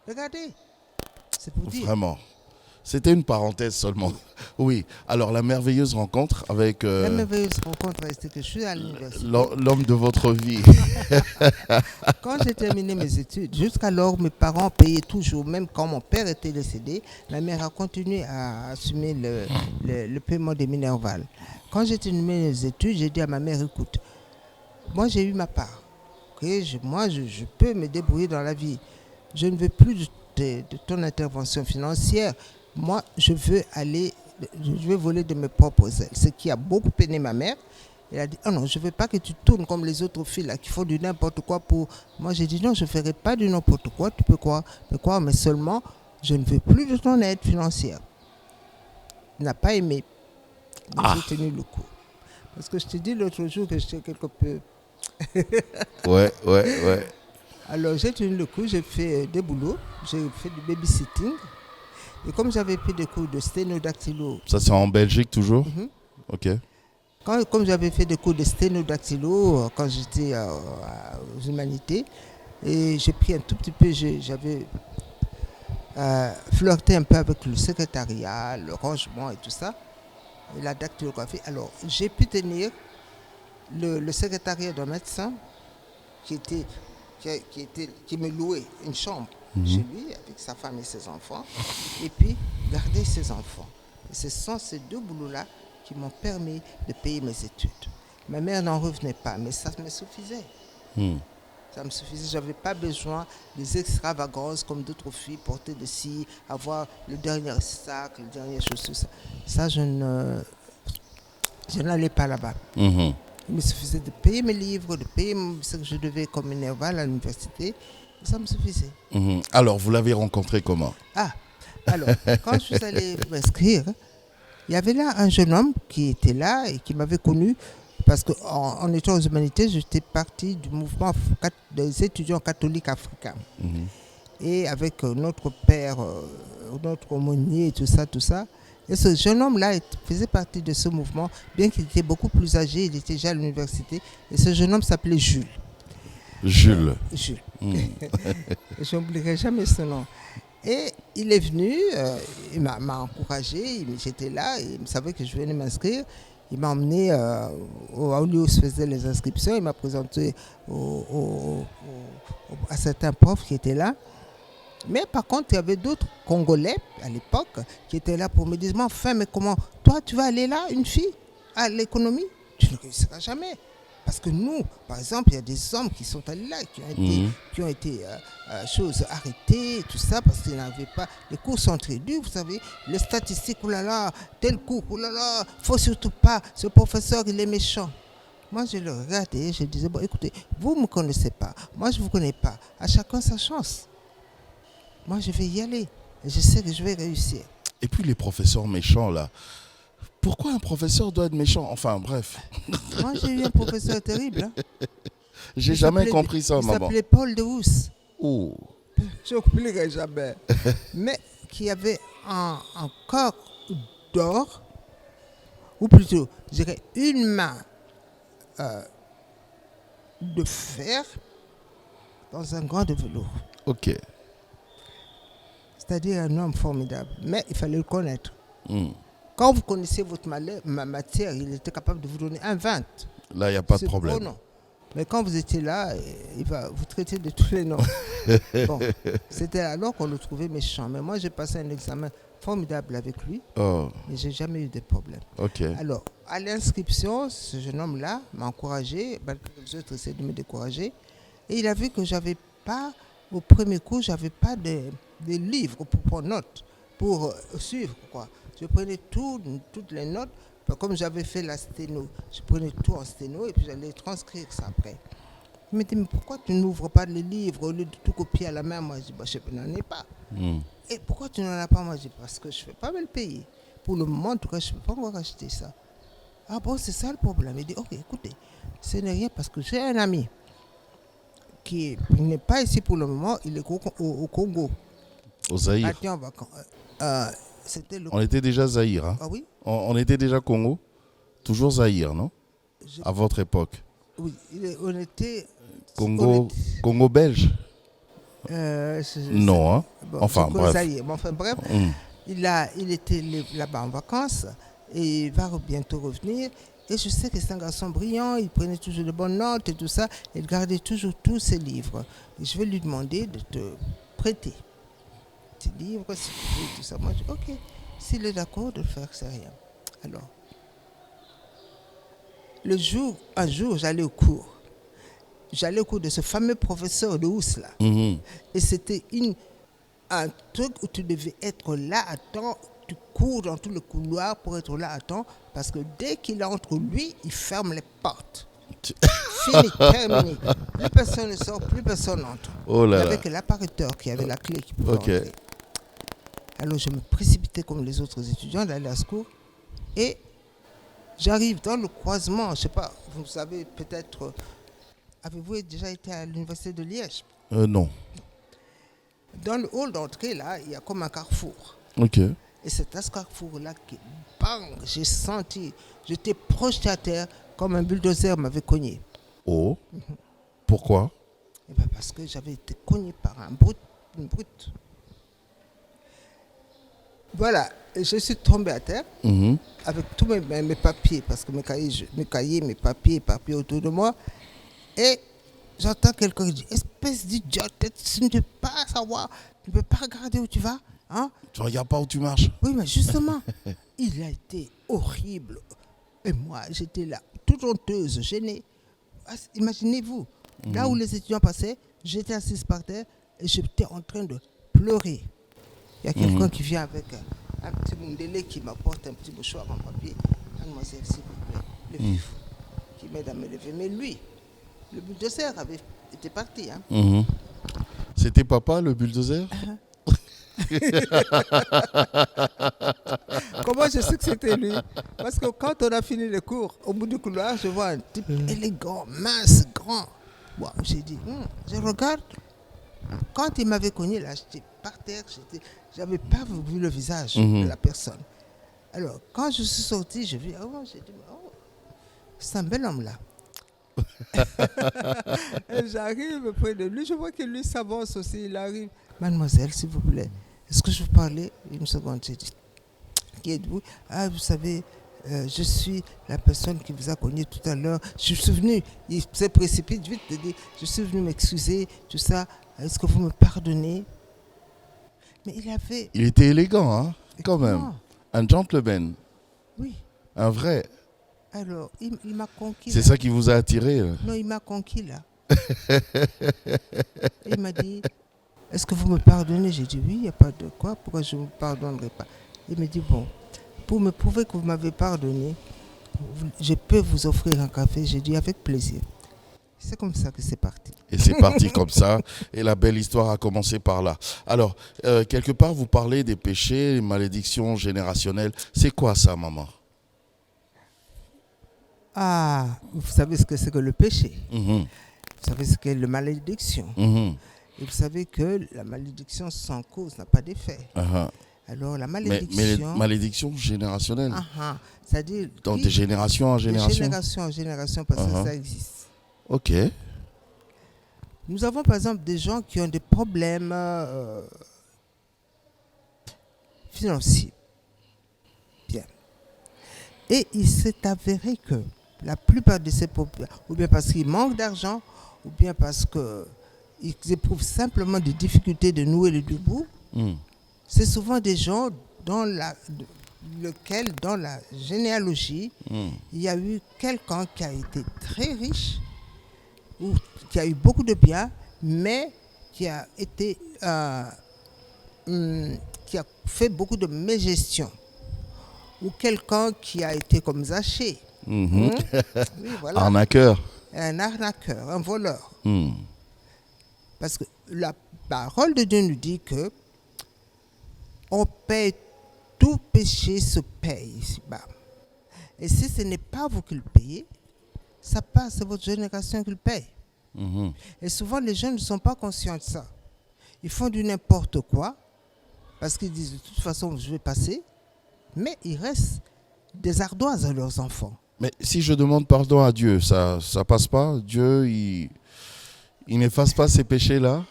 Regardez, c'est pour dire. vraiment. C'était une parenthèse seulement. Oui, alors la merveilleuse rencontre avec La merveilleuse rencontre, c'était que je suis à l'université. l'homme de votre vie. Quand j'ai terminé mes études, jusqu'alors, mes parents payaient toujours. Même quand mon père était décédé, ma mère a continué à assumer le paiement des Minerval. Quand j'ai terminé mes études, j'ai dit à ma mère, écoute, moi j'ai eu ma part. Okay, je peux me débrouiller dans la vie. Je ne veux plus de ton intervention financière. Moi, je veux voler de mes propres ailes. Ce qui a beaucoup peiné ma mère. Elle a dit, oh non, je ne veux pas que tu tournes comme les autres filles là, qui font du n'importe quoi pour... Moi, j'ai dit, non, je ne ferai pas du n'importe quoi. Tu peux croire, mais seulement, je ne veux plus de ton aide financière. Il n'a pas aimé. Donc, j'ai tenu le coup. Parce que je te dis l'autre jour que j'étais quelque peu... Ouais. Alors, j'ai tenu le coup, j'ai fait des boulots, j'ai fait du babysitting. Et comme j'avais pris des cours de sténodactylo... Ça, c'est en Belgique toujours? Ok. Comme j'avais fait des cours de sténodactylo quand j'étais aux humanités, et j'ai pris un tout petit peu, j'avais flirté un peu avec le secrétariat, le rangement et tout ça, et la dactylographie. Alors, j'ai pu tenir le secrétariat d'un médecin qui me louait une chambre chez lui avec sa femme et ses enfants, et puis garder ses enfants. Et ce sont ces deux boulots-là qui m'ont permis de payer mes études. Ma mère n'en revenait pas, mais ça me suffisait. Ça me suffisait, je n'avais pas besoin des extravagances comme d'autres filles, porter de ci, avoir le dernier sac, les dernières chaussures. Ça je n'allais pas là-bas. Il me suffisait de payer mes livres, de payer ce que je devais comme Minerval à l'université. Ça me suffisait. Alors, vous l'avez rencontré comment? Alors, quand je suis allée m'inscrire, il y avait là un jeune homme qui était là et qui m'avait connu parce qu'en étant aux humanités, j'étais partie du mouvement des étudiants catholiques africains. Et avec notre père, notre aumônier et tout ça. Et ce jeune homme-là faisait partie de ce mouvement, bien qu'il était beaucoup plus âgé, il était déjà à l'université. Et ce jeune homme s'appelait Jules. Jules. Je n'oublierai jamais ce nom. Et il est venu, il m'a encouragé, j'étais là, il savait que je venais m'inscrire. Il m'a emmené à lieu où se faisaient les inscriptions, il m'a présenté à certains profs qui étaient là. Mais par contre, il y avait d'autres Congolais à l'époque qui étaient là pour me dire, mais enfin, mais comment, toi tu vas aller là, une fille, à l'économie? Tu ne réussiras jamais. Parce que nous, par exemple, il y a des hommes qui sont allés là, qui ont été choses arrêtées, tout ça, parce qu'ils n'avaient pas. Les cours sont très durs, vous savez. Les statistiques, oh là là, tel cours, oh là là, faut surtout pas. Ce professeur, il est méchant. Moi, je le regardais, je disais, bon, écoutez, vous ne me connaissez pas, moi, je ne vous connais pas. À chacun sa chance. Moi, je vais y aller. Et je sais que je vais réussir. Et puis les professeurs méchants, là. Pourquoi un professeur doit être méchant? Enfin, bref. Moi, j'ai eu un professeur terrible. Hein. J'ai jamais compris ça, maman. Il s'appelait Paul de Rousse. Oh. Je n'oublierai jamais. Mais qui avait un corps d'or, ou plutôt, je dirais, une main de fer dans un gant de velours. Ok. C'est-à-dire un homme formidable. Mais il fallait le connaître. Quand vous connaissez votre matière, il était capable de vous donner un 20. Là, il n'y a pas de problème. Oh non. Mais quand vous étiez là, il va vous traiter de tous les noms. Bon, c'était alors qu'on le trouvait méchant. Mais moi, j'ai passé un examen formidable avec lui. Et je n'ai jamais eu de problème. Okay. Alors, à l'inscription, ce jeune homme-là m'a encouragé, malgré que les autres essaient de me décourager. Et il a vu que j'avais pas, au premier coup, je n'avais pas de livres pour prendre note, pour suivre, quoi. Je prenais toutes les notes, comme j'avais fait la sténo. Je prenais tout en sténo et puis j'allais transcrire ça après. Il me dit, mais pourquoi tu n'ouvres pas les livres au lieu de tout copier à la main? Moi, je dis, bah, je n'en ai pas. Et pourquoi tu n'en as pas? Moi, je dis, parce que je ne fais pas me le payer. Pour le moment, en tout cas, je ne peux pas encore acheter ça. Ah bon, c'est ça le problème. Il dit, ok, écoutez, ce n'est rien parce que j'ai un ami qui n'est pas ici pour le moment, il est au Congo. Au Zaïre. On était déjà Zaïre. Hein? Ah oui? On était déjà Congo. Toujours Zaïre, non? À votre époque. Oui, on était... Congo belge? Non, hein? Bon, enfin, bref. Zaïre. Bon, enfin, bref. Il était là-bas en vacances et il va bientôt revenir. Et je sais que c'est un garçon brillant, il prenait toujours de bonnes notes et tout ça. Il gardait toujours tous ses livres. Et je vais lui demander de te prêter tes livres, si tu veux, tout ça. Moi, je dis, ok, s'il est d'accord de le faire, c'est rien. Alors, un jour, j'allais au cours. J'allais au cours de ce fameux professeur de Housse, là. Et c'était un truc où tu devais être là à temps. Tu cours dans tout le couloir pour être là à temps, parce que dès qu'il entre, lui, il ferme les portes. Fini, terminé. Plus personne ne sort, plus personne n'entre. Oh là là. Il n'y avait que l'appariteur qui avait la clé qui pouvait entrer. Alors je me précipitais comme les autres étudiants d'aller à ce cours. Et j'arrive dans le croisement, je ne sais pas, vous savez peut-être, avez-vous déjà été à l'université de Liège? Non. Dans le hall d'entrée, là, il y a comme un carrefour. Ok. Et c'est à ce carrefour-là que, bang, j'ai senti, j'étais projeté à terre comme un bulldozer m'avait cogné. Oh. Pourquoi? Eh bien parce que j'avais été cogné par une brute. Voilà, et je suis tombé à terre avec tous mes papiers, parce que mes papiers autour de moi. Et j'entends quelqu'un qui dit, espèce d'idiote, tu ne peux pas savoir, tu ne peux pas regarder où tu vas. Hein? Tu regardes pas où tu marches. Oui, mais justement, il a été horrible. Et moi, j'étais là, toute honteuse, gênée. Imaginez-vous, là où les étudiants passaient, j'étais assise par terre et j'étais en train de pleurer. Il y a quelqu'un qui vient avec un petit mundélé qui m'apporte un petit mouchoir en papier. Mademoiselle, s'il vous plaît, le vif, qui m'aide à me lever. Mais lui, le bulldozer avait été parti. Hein. C'était papa, le bulldozer? Comment je sais que c'était lui? Parce que quand on a fini le cours, au bout du couloir, je vois un type élégant, mince, grand. Wow, j'ai dit, je regarde. Quand il m'avait cogné, là, j'étais par terre, j'avais pas vu le visage de la personne. Alors, quand je suis sorti, j'ai dit, c'est un bel homme là. Et j'arrive près de lui, je vois que lui s'avance aussi, il arrive. Mademoiselle, s'il vous plaît, est-ce que je peux parler? Une seconde, j'ai dit, qui êtes-vous? Ah, vous savez, je suis la personne qui vous a cogné tout à l'heure. Je suis venu, il s'est précipité vite de dire, je suis venu m'excuser, tout ça. Est-ce que vous me pardonnez? Mais il était élégant, hein, quand même. Un gentleman. Oui. Un vrai. Alors, il m'a conquis. C'est ça qui vous a attiré? Non, il m'a conquis là. Il m'a dit, est-ce que vous me pardonnez? J'ai dit oui, il n'y a pas de quoi, pourquoi je ne vous pardonnerai pas? Il me dit, bon, pour me prouver que vous m'avez pardonné, je peux vous offrir un café. J'ai dit avec plaisir. C'est comme ça que c'est parti. Et c'est parti comme ça. Et la belle histoire a commencé par là. Alors, quelque part, vous parlez des péchés, des malédictions générationnelles. C'est quoi ça, maman? Ah, vous savez ce que c'est que le péché. Vous savez ce qu'est la malédiction. Et vous savez que la malédiction sans cause n'a pas d'effet. Alors la malédiction... Mais les malédictions générationnelles. C'est-à-dire... Donc de génération en génération. De génération en génération, parce que ça existe. Ok. Nous avons par exemple des gens qui ont des problèmes financiers. Bien. Et il s'est avéré que la plupart de ces problèmes, ou bien parce qu'ils manquent d'argent, ou bien parce qu'ils éprouvent simplement des difficultés de nouer le debout, c'est souvent des gens dans la généalogie, il y a eu quelqu'un qui a été très riche, ou qui a eu beaucoup de biens, mais qui a été qui a fait beaucoup de mégestion, ou quelqu'un qui a été comme Zachée. Oui, voilà. Arnaqueur. Un arnaqueur, un voleur. Parce que la parole de Dieu nous dit que on paye, tout péché se paye ici-bas. Et si ce n'est pas vous qui le payez, ça passe, c'est votre génération qui le paye. Et souvent, les gens ne sont pas conscients de ça. Ils font du n'importe quoi, parce qu'ils disent, de toute façon, je vais passer, mais il reste des ardoises à leurs enfants. Mais si je demande pardon à Dieu, ça passe pas? Dieu, il n'efface pas ces péchés-là?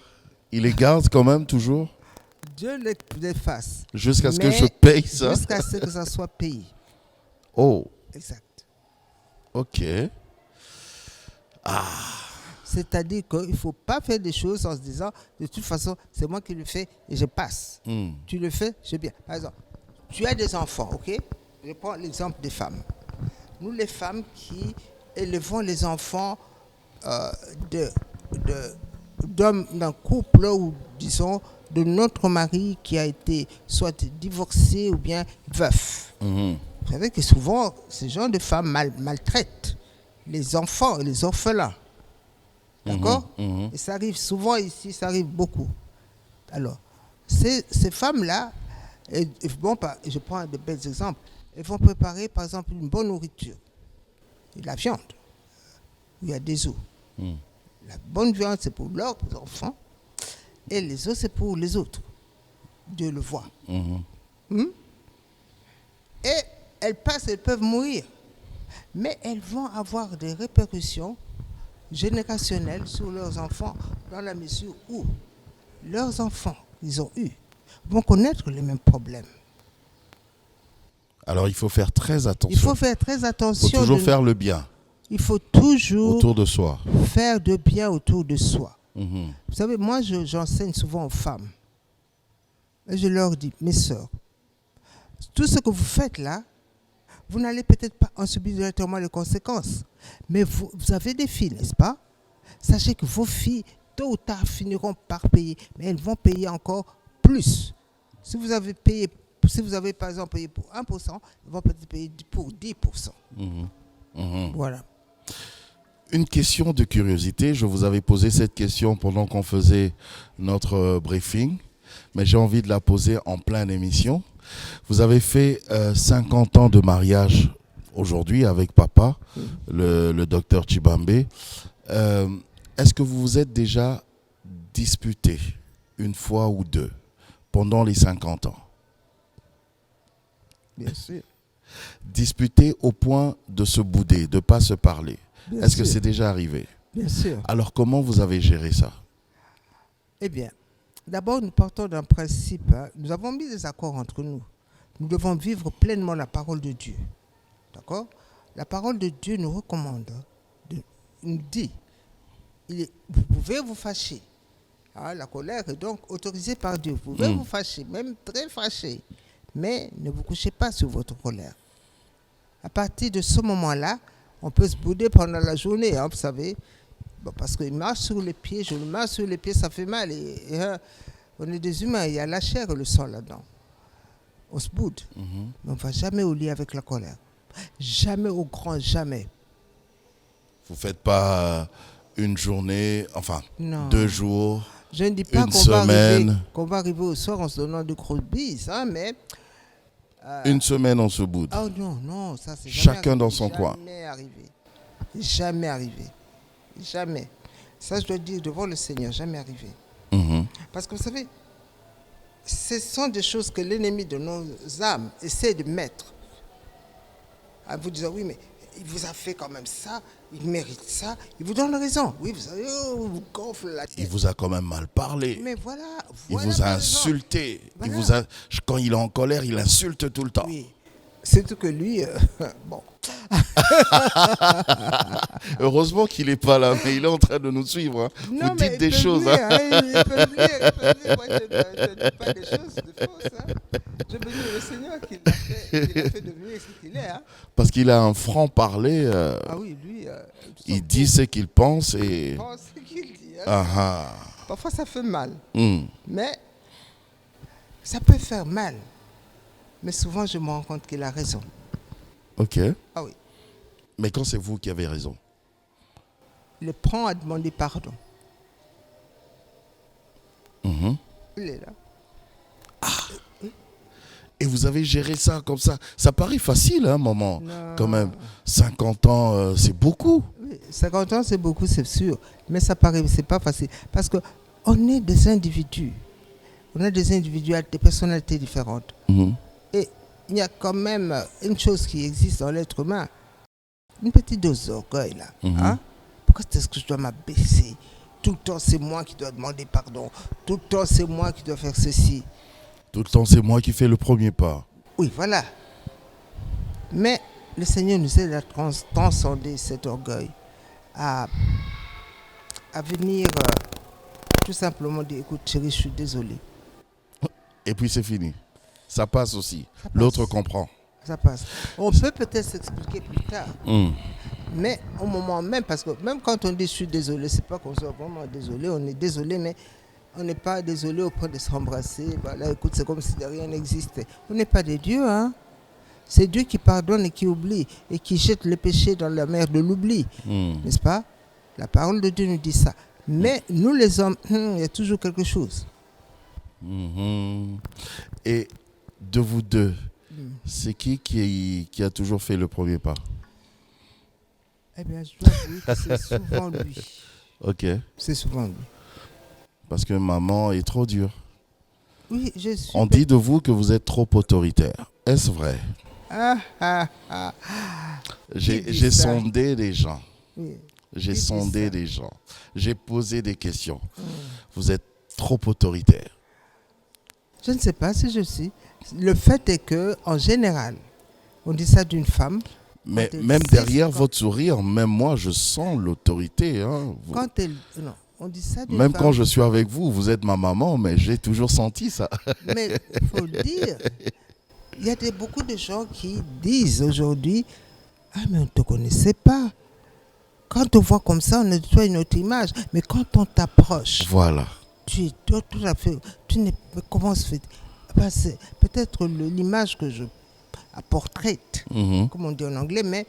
Il les garde quand même toujours? Dieu les efface. Jusqu'à ce que je paye ça? Jusqu'à ce que ça soit payé. Oh. Exact. Ok. C'est-à-dire qu'il ne faut pas faire des choses en se disant, de toute façon, c'est moi qui le fais et je passe. Tu le fais, c'est bien. Par exemple, tu as des enfants, ok? Je prends l'exemple des femmes. Nous, les femmes qui élevons les enfants d'un couple ou, disons, de notre mari qui a été soit divorcé ou bien veuf. Vous savez que souvent, ces genres de femmes maltraitent les enfants et les orphelins. D'accord? Et ça arrive souvent ici, ça arrive beaucoup. Alors, ces femmes-là, je prends de bels exemples, elles vont préparer, par exemple, une bonne nourriture. Et la viande, il y a des os. La bonne viande, c'est pour leurs enfants, et les os, c'est pour les autres. Dieu le voit. Et elles passent, elles peuvent mourir. Mais elles vont avoir des répercussions générationnelles sur leurs enfants, dans la mesure où leurs enfants qu'ils ont eus vont connaître les mêmes problèmes. Alors il faut faire très attention. Il faut faire très attention. Il faut toujours faire le bien. Il faut toujours Autour de soi. faire de bien autour de soi. Mhm. Vous savez, moi, j'enseigne souvent aux femmes. Et je leur dis, mes sœurs, tout ce que vous faites là, vous n'allez peut-être pas en subir directement les conséquences. Mais vous avez des filles, n'est-ce pas? Sachez que vos filles, tôt ou tard, finiront par payer. Mais elles vont payer encore plus. Si vous avez par exemple payé pour 1%, elles vont peut-être payer pour 10%. Mhm. Mhm. Voilà. Une question de curiosité. Je vous avais posé cette question pendant qu'on faisait notre briefing, mais j'ai envie de la poser en pleine émission. Vous avez fait 50 ans de mariage aujourd'hui avec papa, le docteur Chibambe. Est-ce que vous vous êtes déjà disputé une fois ou deux pendant les 50 ans? Bien sûr. Disputé au point de se bouder, de ne pas se parler. Bien Est-ce que sûr. c'est déjà arrivé? Bien sûr. Alors comment vous avez géré ça? Eh bien, d'abord, nous partons d'un principe. Nous avons mis des accords entre nous. Nous devons vivre pleinement la parole de Dieu. D'accord? La parole de Dieu nous recommande, nous dit, vous pouvez vous fâcher. La colère est donc autorisée par Dieu. Vous pouvez vous fâcher, même très fâché. Mais ne vous couchez pas sur votre colère. À partir de ce moment-là, on peut se bouder pendant la journée, vous savez. Bon, parce qu'il marche sur les pieds, je le marche sur les pieds, ça fait mal. On est des humains, il y a la chair et le sang là-dedans. On se boude. Mais on ne va jamais au lit avec la colère. Jamais au grand, jamais. Vous ne faites pas une journée, enfin Non. 2 jours, Je ne dis pas une semaine. qu'on va arriver au soir en se donnant de grosses bises, mais... Une semaine on se boude. Oh non, ça c'est jamais Chacun arrivé, dans son coin. Jamais arrivé. Jamais. Ça, je dois dire devant le Seigneur, jamais arrivé. Mhm. Parce que vous savez, ce sont des choses que l'ennemi de nos âmes essaie de mettre. En vous disant, oui, mais il vous a fait quand même ça, il mérite ça, il vous donne raison. Oui, vous savez, vous gonfle la tête. Il vous a quand même mal parlé. Mais voilà. Il vous a par exemple. insulté. Voilà. Quand il est en colère, il insulte tout le temps. Oui. Surtout que lui, bon. Heureusement qu'il n'est pas là, mais il est en train de nous suivre. Hein. Non, vous mais dites des il peut choses. venir, Hein. il peut venir. Moi, je ne dis pas des choses de fausses. Je bénis le Seigneur qui l'a fait devenir ce qu'il est. Parce qu'il a un franc-parler. Ah oui, lui, il dit ce qu'il pense et... il pense ce qu'il dit. Ah. Parfois, ça fait mal. Mm. Mais ça peut faire mal. Mais souvent, je me rends compte qu'il a raison. Ok. Ah oui. Mais quand c'est vous qui avez raison? Il le prend à demander pardon. Mhm. Il est là. Et vous avez géré ça comme ça. Ça paraît facile, hein, maman. Non. Quand même, 50 ans, c'est beaucoup. Oui, 50 ans, c'est beaucoup, c'est sûr. Mais ça paraît, c'est pas facile. Parce qu'on est des individus. On a des individus avec des personnalités différentes. Mhm. Et il y a quand même une chose qui existe dans l'être humain. Une petite dose d'orgueil, là. Mhm. Pourquoi est-ce que je dois m'abaisser? Tout le temps, c'est moi qui dois demander pardon. Tout le temps, c'est moi qui dois faire ceci. Tout le temps, c'est moi qui fais le premier pas. Oui, voilà. Mais le Seigneur nous aide à transcender cet orgueil, à venir tout simplement dire, écoute chérie, je suis désolé. Et puis c'est fini. Ça passe aussi. Ça passe. L'autre comprend. Ça passe. On peut peut-être s'expliquer plus tard. Mm. Mais au moment même, parce que même quand on dit je suis désolé, c'est pas qu'on soit vraiment désolé, on est désolé, mais on n'est pas désolé au point de s'embrasser. Voilà, écoute, c'est comme si de rien n'existait. On n'est pas des dieux, hein. C'est Dieu qui pardonne et qui oublie et qui jette le péché dans la mer de l'oubli. N'est-ce pas? La parole de Dieu nous dit ça. Mais nous les hommes, il y a toujours quelque chose. Mhm. Et de vous deux, c'est qui a toujours fait le premier pas? Eh bien, je dois avouer que c'est souvent lui. Ok. C'est souvent lui. Parce que maman est trop dure. Oui, je suis... On dit de vous que vous êtes trop autoritaire. Est-ce vrai? J'ai dit ça? sondé les gens. Oui. J'ai Qui dit sondé ça? les gens. J'ai posé des questions. Vous êtes trop autoritaire. Je ne sais pas si je suis. Le fait est que, en général, on dit ça d'une femme. Mais elle même sait derrière quand- votre sourire, même moi, je sens l'autorité. Hein. Quand elle... Non, on dit ça des Même femmes. quand je suis avec vous, vous êtes ma maman, mais j'ai toujours senti ça. Mais il faut le dire, il y a beaucoup de gens qui disent aujourd'hui, ah mais on ne te connaissait pas. Quand on voit comme ça, on a de toi une autre image. Mais quand on t'approche, Voilà. tu es tout à fait... Tu n'es, comment se fait... Ben, c'est peut-être l'image que je portraite, Mhm. comme on dit en anglais, mais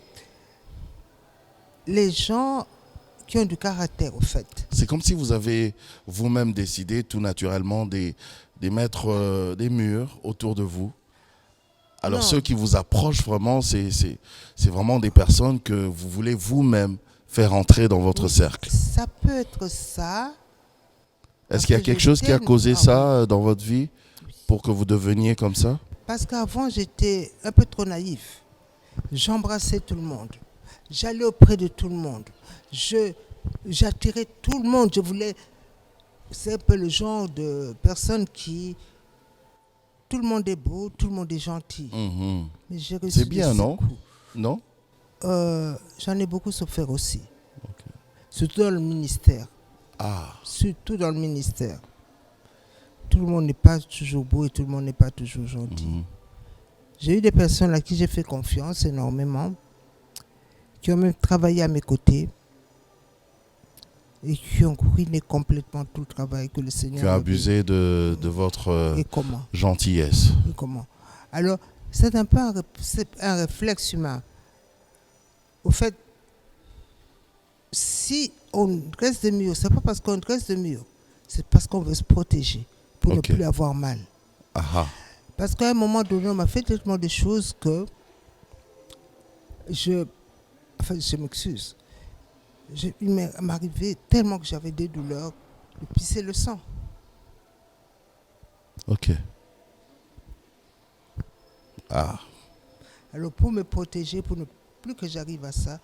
les gens qui ont du caractère, au fait. C'est comme si vous avez vous-même décidé tout naturellement de mettre des murs autour de vous. Alors Non. ceux qui vous approchent vraiment, c'est vraiment des personnes que vous voulez vous-même faire entrer dans votre cercle. Ça peut être ça. Est-ce qu'il y a Parce que quelque je chose qui a t'aime. causé Ah ça dans votre vie pour que vous deveniez comme ça? Parce qu'avant, j'étais un peu trop naïf. J'embrassais tout le monde. J'allais auprès de tout le monde. J'attirais tout le monde. Je voulais... C'est un peu le genre de personne qui... Tout le monde est beau, tout le monde est gentil. Mhm. Mais j'ai reçu C'est bien, des non? coups. Non? J'en ai beaucoup souffert aussi. Surtout dans le ministère. Ah, Surtout dans le ministère. Tout le monde n'est pas toujours beau et tout le monde n'est pas toujours gentil. mhm. J'ai eu des personnes à qui j'ai fait confiance énormément, qui ont même travaillé à mes côtés et qui ont ruiné complètement tout le travail que le Seigneur Tu as a abusé de votre fait. Et comment? gentillesse. Et comment? Alors, c'est un peu c'est un réflexe humain. Au fait, si on dresse des murs, c'est pas parce qu'on dresse des murs, c'est parce qu'on veut se protéger pour Ok. ne plus avoir mal. Ah ah. Parce qu'à un moment donné, on m'a fait tellement de choses que je m'excuse. Il m'arrivait tellement que j'avais des douleurs de pisser le sang. Ok. Ah. Alors pour me protéger, pour ne plus que j'arrive à ça,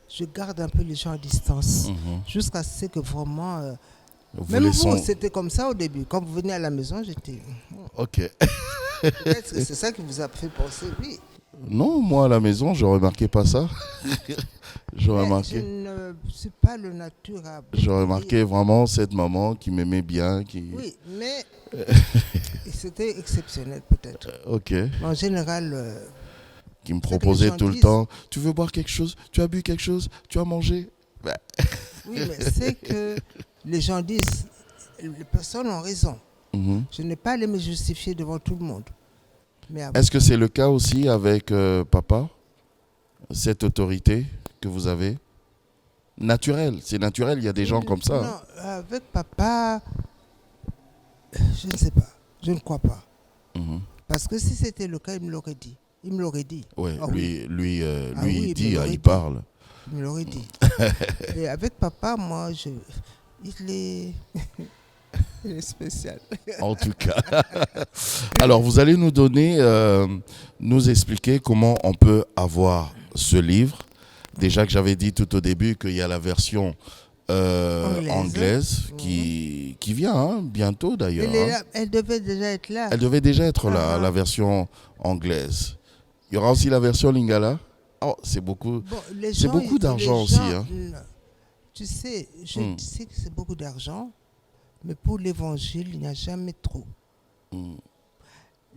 je garde un peu les gens à distance. Mhm. Jusqu'à ce que vraiment... Vous même laissons- vous, c'était comme ça au début. Quand vous venez à la maison, j'étais... Ok. Peut-être que c'est ça qui vous a fait penser, oui. Non, moi à la maison, je remarquais pas ça. Je Mais remarquais. je ne suis pas le nature à... Je remarquais vraiment cette maman qui m'aimait bien, qui. Oui, mais c'était exceptionnel peut-être. Ok. Mais en général, Qui me que les proposait gens tout le disent. temps. Tu veux boire quelque chose? Tu as bu quelque chose? Tu as mangé? Ben, oui, mais c'est que les gens disent, les personnes ont raison. mhm. Je n'ai pas à les me justifier devant tout le monde. Mais avec- Est-ce que c'est le cas aussi avec papa? Cette autorité que vous avez? Naturel, c'est naturel, il y a des gens comme ça. hein. Non, avec papa, je ne sais pas. Je ne crois pas. Mhm. Parce que si c'était le cas, il me l'aurait dit. Il me l'aurait dit. Ouais, Ah lui, Ah oui, il il dit, me hein, l'aurait il dit. parle. Il me l'aurait dit. Et avec papa, moi, il est... il est spécial. En tout cas. Alors, vous allez nous donner, nous expliquer comment on peut avoir ce livre. Déjà que j'avais dit tout au début qu'il y a la version anglaise qui vient hein, bientôt d'ailleurs. Elle, est hein. là, elle devait déjà être là. Elle devait déjà être là, Ah. la version anglaise. Il y aura aussi la version lingala. Oh, c'est beaucoup. Bon, les C'est gens, beaucoup les d'argent gens, aussi, hein. Tu sais, je Hmm. sais que c'est beaucoup d'argent, mais pour l'évangile, il n'y a jamais trop. Mm.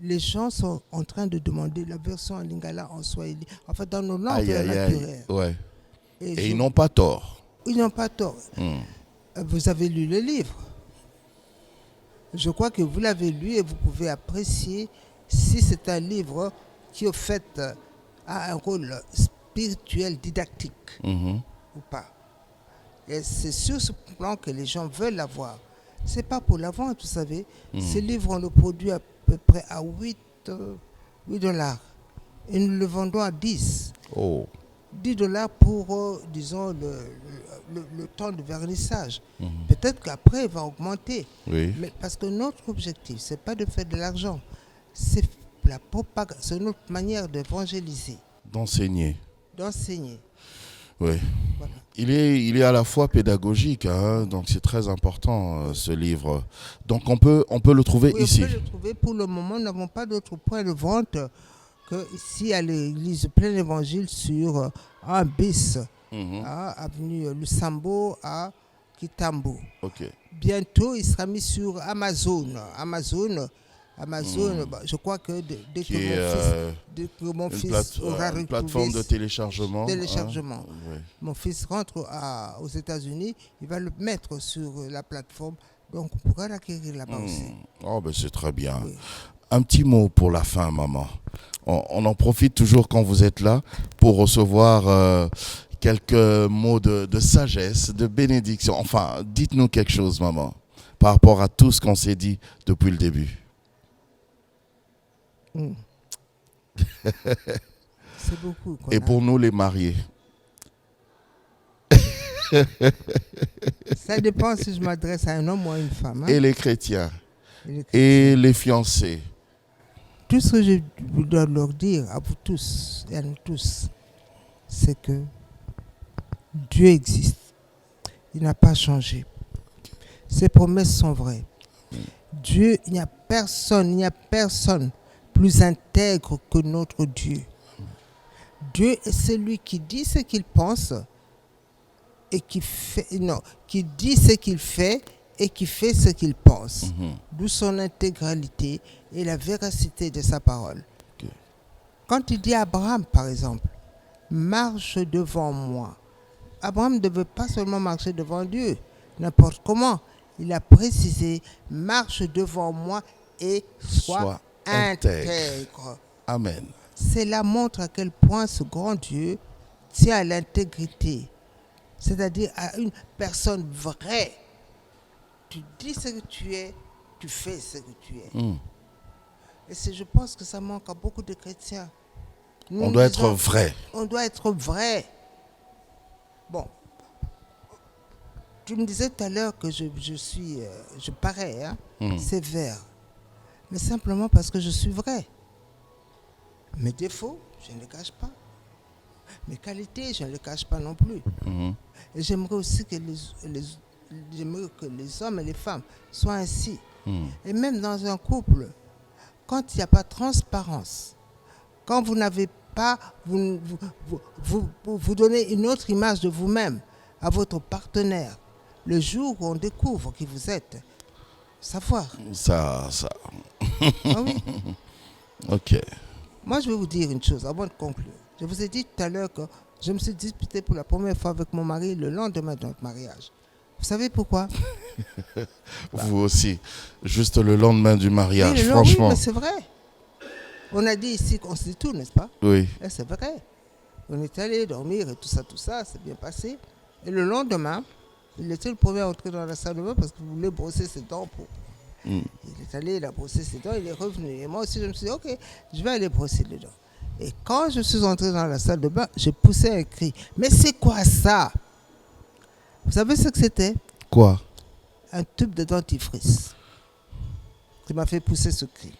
Les gens sont en train de demander la version en lingala, en swahili, en fait dans nos langues Aïe, aïe, aïe. naturelles. Ouais. Et Et ils n'ont pas tort. ils n'ont pas tort. Mm. Vous avez lu le livre. Je crois que vous l'avez lu et vous pouvez apprécier si c'est un livre qui, au fait, a un rôle spirituel, didactique Mhm. ou pas. Et c'est sur ce plan que les gens veulent l'avoir. C'est pas pour la vente, vous savez. Ce livre, on le produit à peu près à 8 $. Et nous le vendons à 10. Oh. 10 $ pour, disons, le temps de vernissage. Mhm. Peut-être qu'après, il va augmenter. Oui. Mais parce que notre objectif, ce n'est pas de faire de l'argent. C'est la propagande, c'est notre manière d'évangéliser, D'enseigner. d'enseigner. Oui. Voilà. Il est à la fois pédagogique, hein, donc c'est très important ce livre. Donc on peut le trouver Oui, ici. on peut le trouver. Pour le moment, nous n'avons pas d'autre point de vente qu'ici à l'église Plein Évangile sur un bis, Mhm. avenue Lusambo à Kitambo. Ok. Bientôt, il sera mis sur Amazon. Bah, je crois que dès Qui que est dès que mon une, fils aura une retrouvé plateforme de téléchargement. téléchargement, Ouais. mon fils rentre aux États-Unis, il va le mettre sur la plateforme. Donc, on pourra l'acquérir là-bas aussi. Oh, ben c'est très bien. Oui. Un petit mot pour la fin, maman. On en profite toujours quand vous êtes là pour recevoir quelques mots de sagesse, de bénédiction. Enfin, dites-nous quelque chose, maman, par rapport à tout ce qu'on s'est dit depuis le début. Mm. C'est beaucoup. Et pour nous, les mariés. Ça dépend si je m'adresse à un homme ou à une femme. Et les chrétiens. Et les Et les fiancés. Tout ce que je dois leur dire à vous tous et à nous tous, c'est que Dieu existe. Il n'a pas changé. Ses promesses sont vraies. Dieu, il n'y a personne plus intègre que notre Dieu. Dieu est celui qui dit ce qu'il pense et qui dit ce qu'il fait et qui fait ce qu'il pense. D'où son intégralité et la véracité de sa parole. Okay. Quand il dit à Abraham, par exemple, marche devant moi, Abraham ne devait pas seulement marcher devant Dieu, n'importe comment. Il a précisé, marche devant moi et sois intègre. Amen. Cela montre à quel point ce grand Dieu tient à l'intégrité, c'est-à-dire à une personne vraie. Tu dis ce que tu es, tu fais ce que tu es. Et je pense que ça manque à beaucoup de chrétiens. On doit être vrai. On doit être vrai. Bon, tu me disais tout à l'heure que je parais sévère, mais simplement parce que je suis vrai. Mes défauts, je ne les cache pas. Mes qualités, je ne les cache pas non plus. Et j'aimerais aussi que les hommes et les femmes soient ainsi. Et même dans un couple, quand il n'y a pas de transparence, quand vous n'avez pas, vous donnez une autre image de vous-même à votre partenaire, le jour où on découvre qui vous êtes, savoir. Ça. Ah oui. Ok. Moi, je vais vous dire une chose avant de conclure. Je vous ai dit tout à l'heure que je me suis disputé pour la première fois avec mon mari le lendemain de notre mariage. Vous savez pourquoi? Vous aussi. Juste le lendemain du mariage, oui, franchement. Oui, mais c'est vrai. On a dit ici qu'on se dit tout, n'est-ce pas? Oui. Et c'est vrai. On est allé dormir et tout ça, c'est bien passé. Et le lendemain, il était le premier à entrer dans la salle de bain parce qu'il voulait brosser ses dents. Il est allé, il a brossé ses dents, il est revenu. Et moi aussi, je me suis dit, ok, je vais aller brosser les dents. Et quand je suis entré dans la salle de bain, j'ai poussé un cri. Mais c'est quoi ça? Vous savez ce que c'était? Quoi? Un tube de dentifrice qui m'a fait pousser ce cri.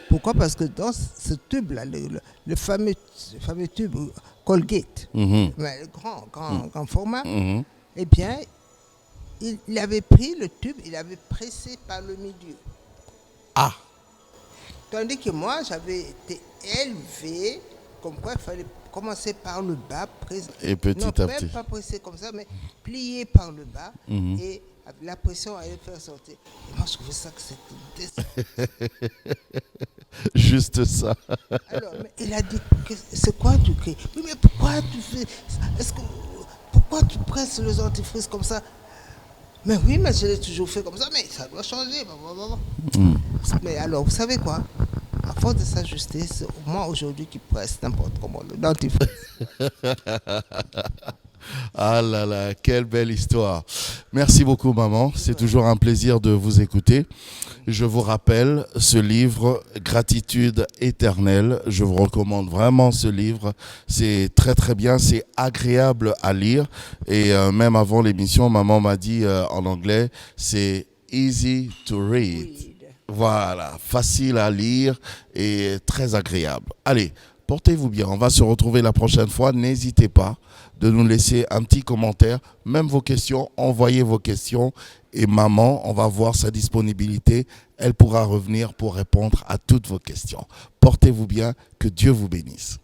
Pourquoi? Parce que dans ce tube-là, le fameux tube Colgate, mais le grand format, eh bien, il avait pris le tube, il avait pressé par le milieu. Ah! Tandis que moi, j'avais été élevé, comme quoi il fallait commencer par le bas, et petit à petit. Pas presser comme ça, mais plier par le bas, et la pression allait faire sortir. Et moi, je trouvais ça que c'était juste ça. Alors, mais il a dit, c'est quoi tu cries? Oui, mais pourquoi tu fais? Pourquoi tu presses le dentifrice comme ça? Mais oui, mais je l'ai toujours fait comme ça, mais ça doit changer. Mais alors, vous savez quoi? À force de s'ajuster, c'est moi aujourd'hui qui presse n'importe comment le dentifrice. Ah là là, quelle belle histoire. Merci beaucoup, maman. C'est toujours un plaisir de vous écouter. Je vous rappelle ce livre, Gratitude éternelle. Je vous recommande vraiment ce livre. C'est très très bien, c'est agréable à lire. Et même avant l'émission, maman m'a dit en anglais, c'est easy to read. Voilà, facile à lire et très agréable. Allez, portez-vous bien. On va se retrouver la prochaine fois. N'hésitez pas de nous laisser un petit commentaire, même vos questions, envoyez vos questions et maman, on va voir sa disponibilité. Elle pourra revenir pour répondre à toutes vos questions. Portez-vous bien, que Dieu vous bénisse.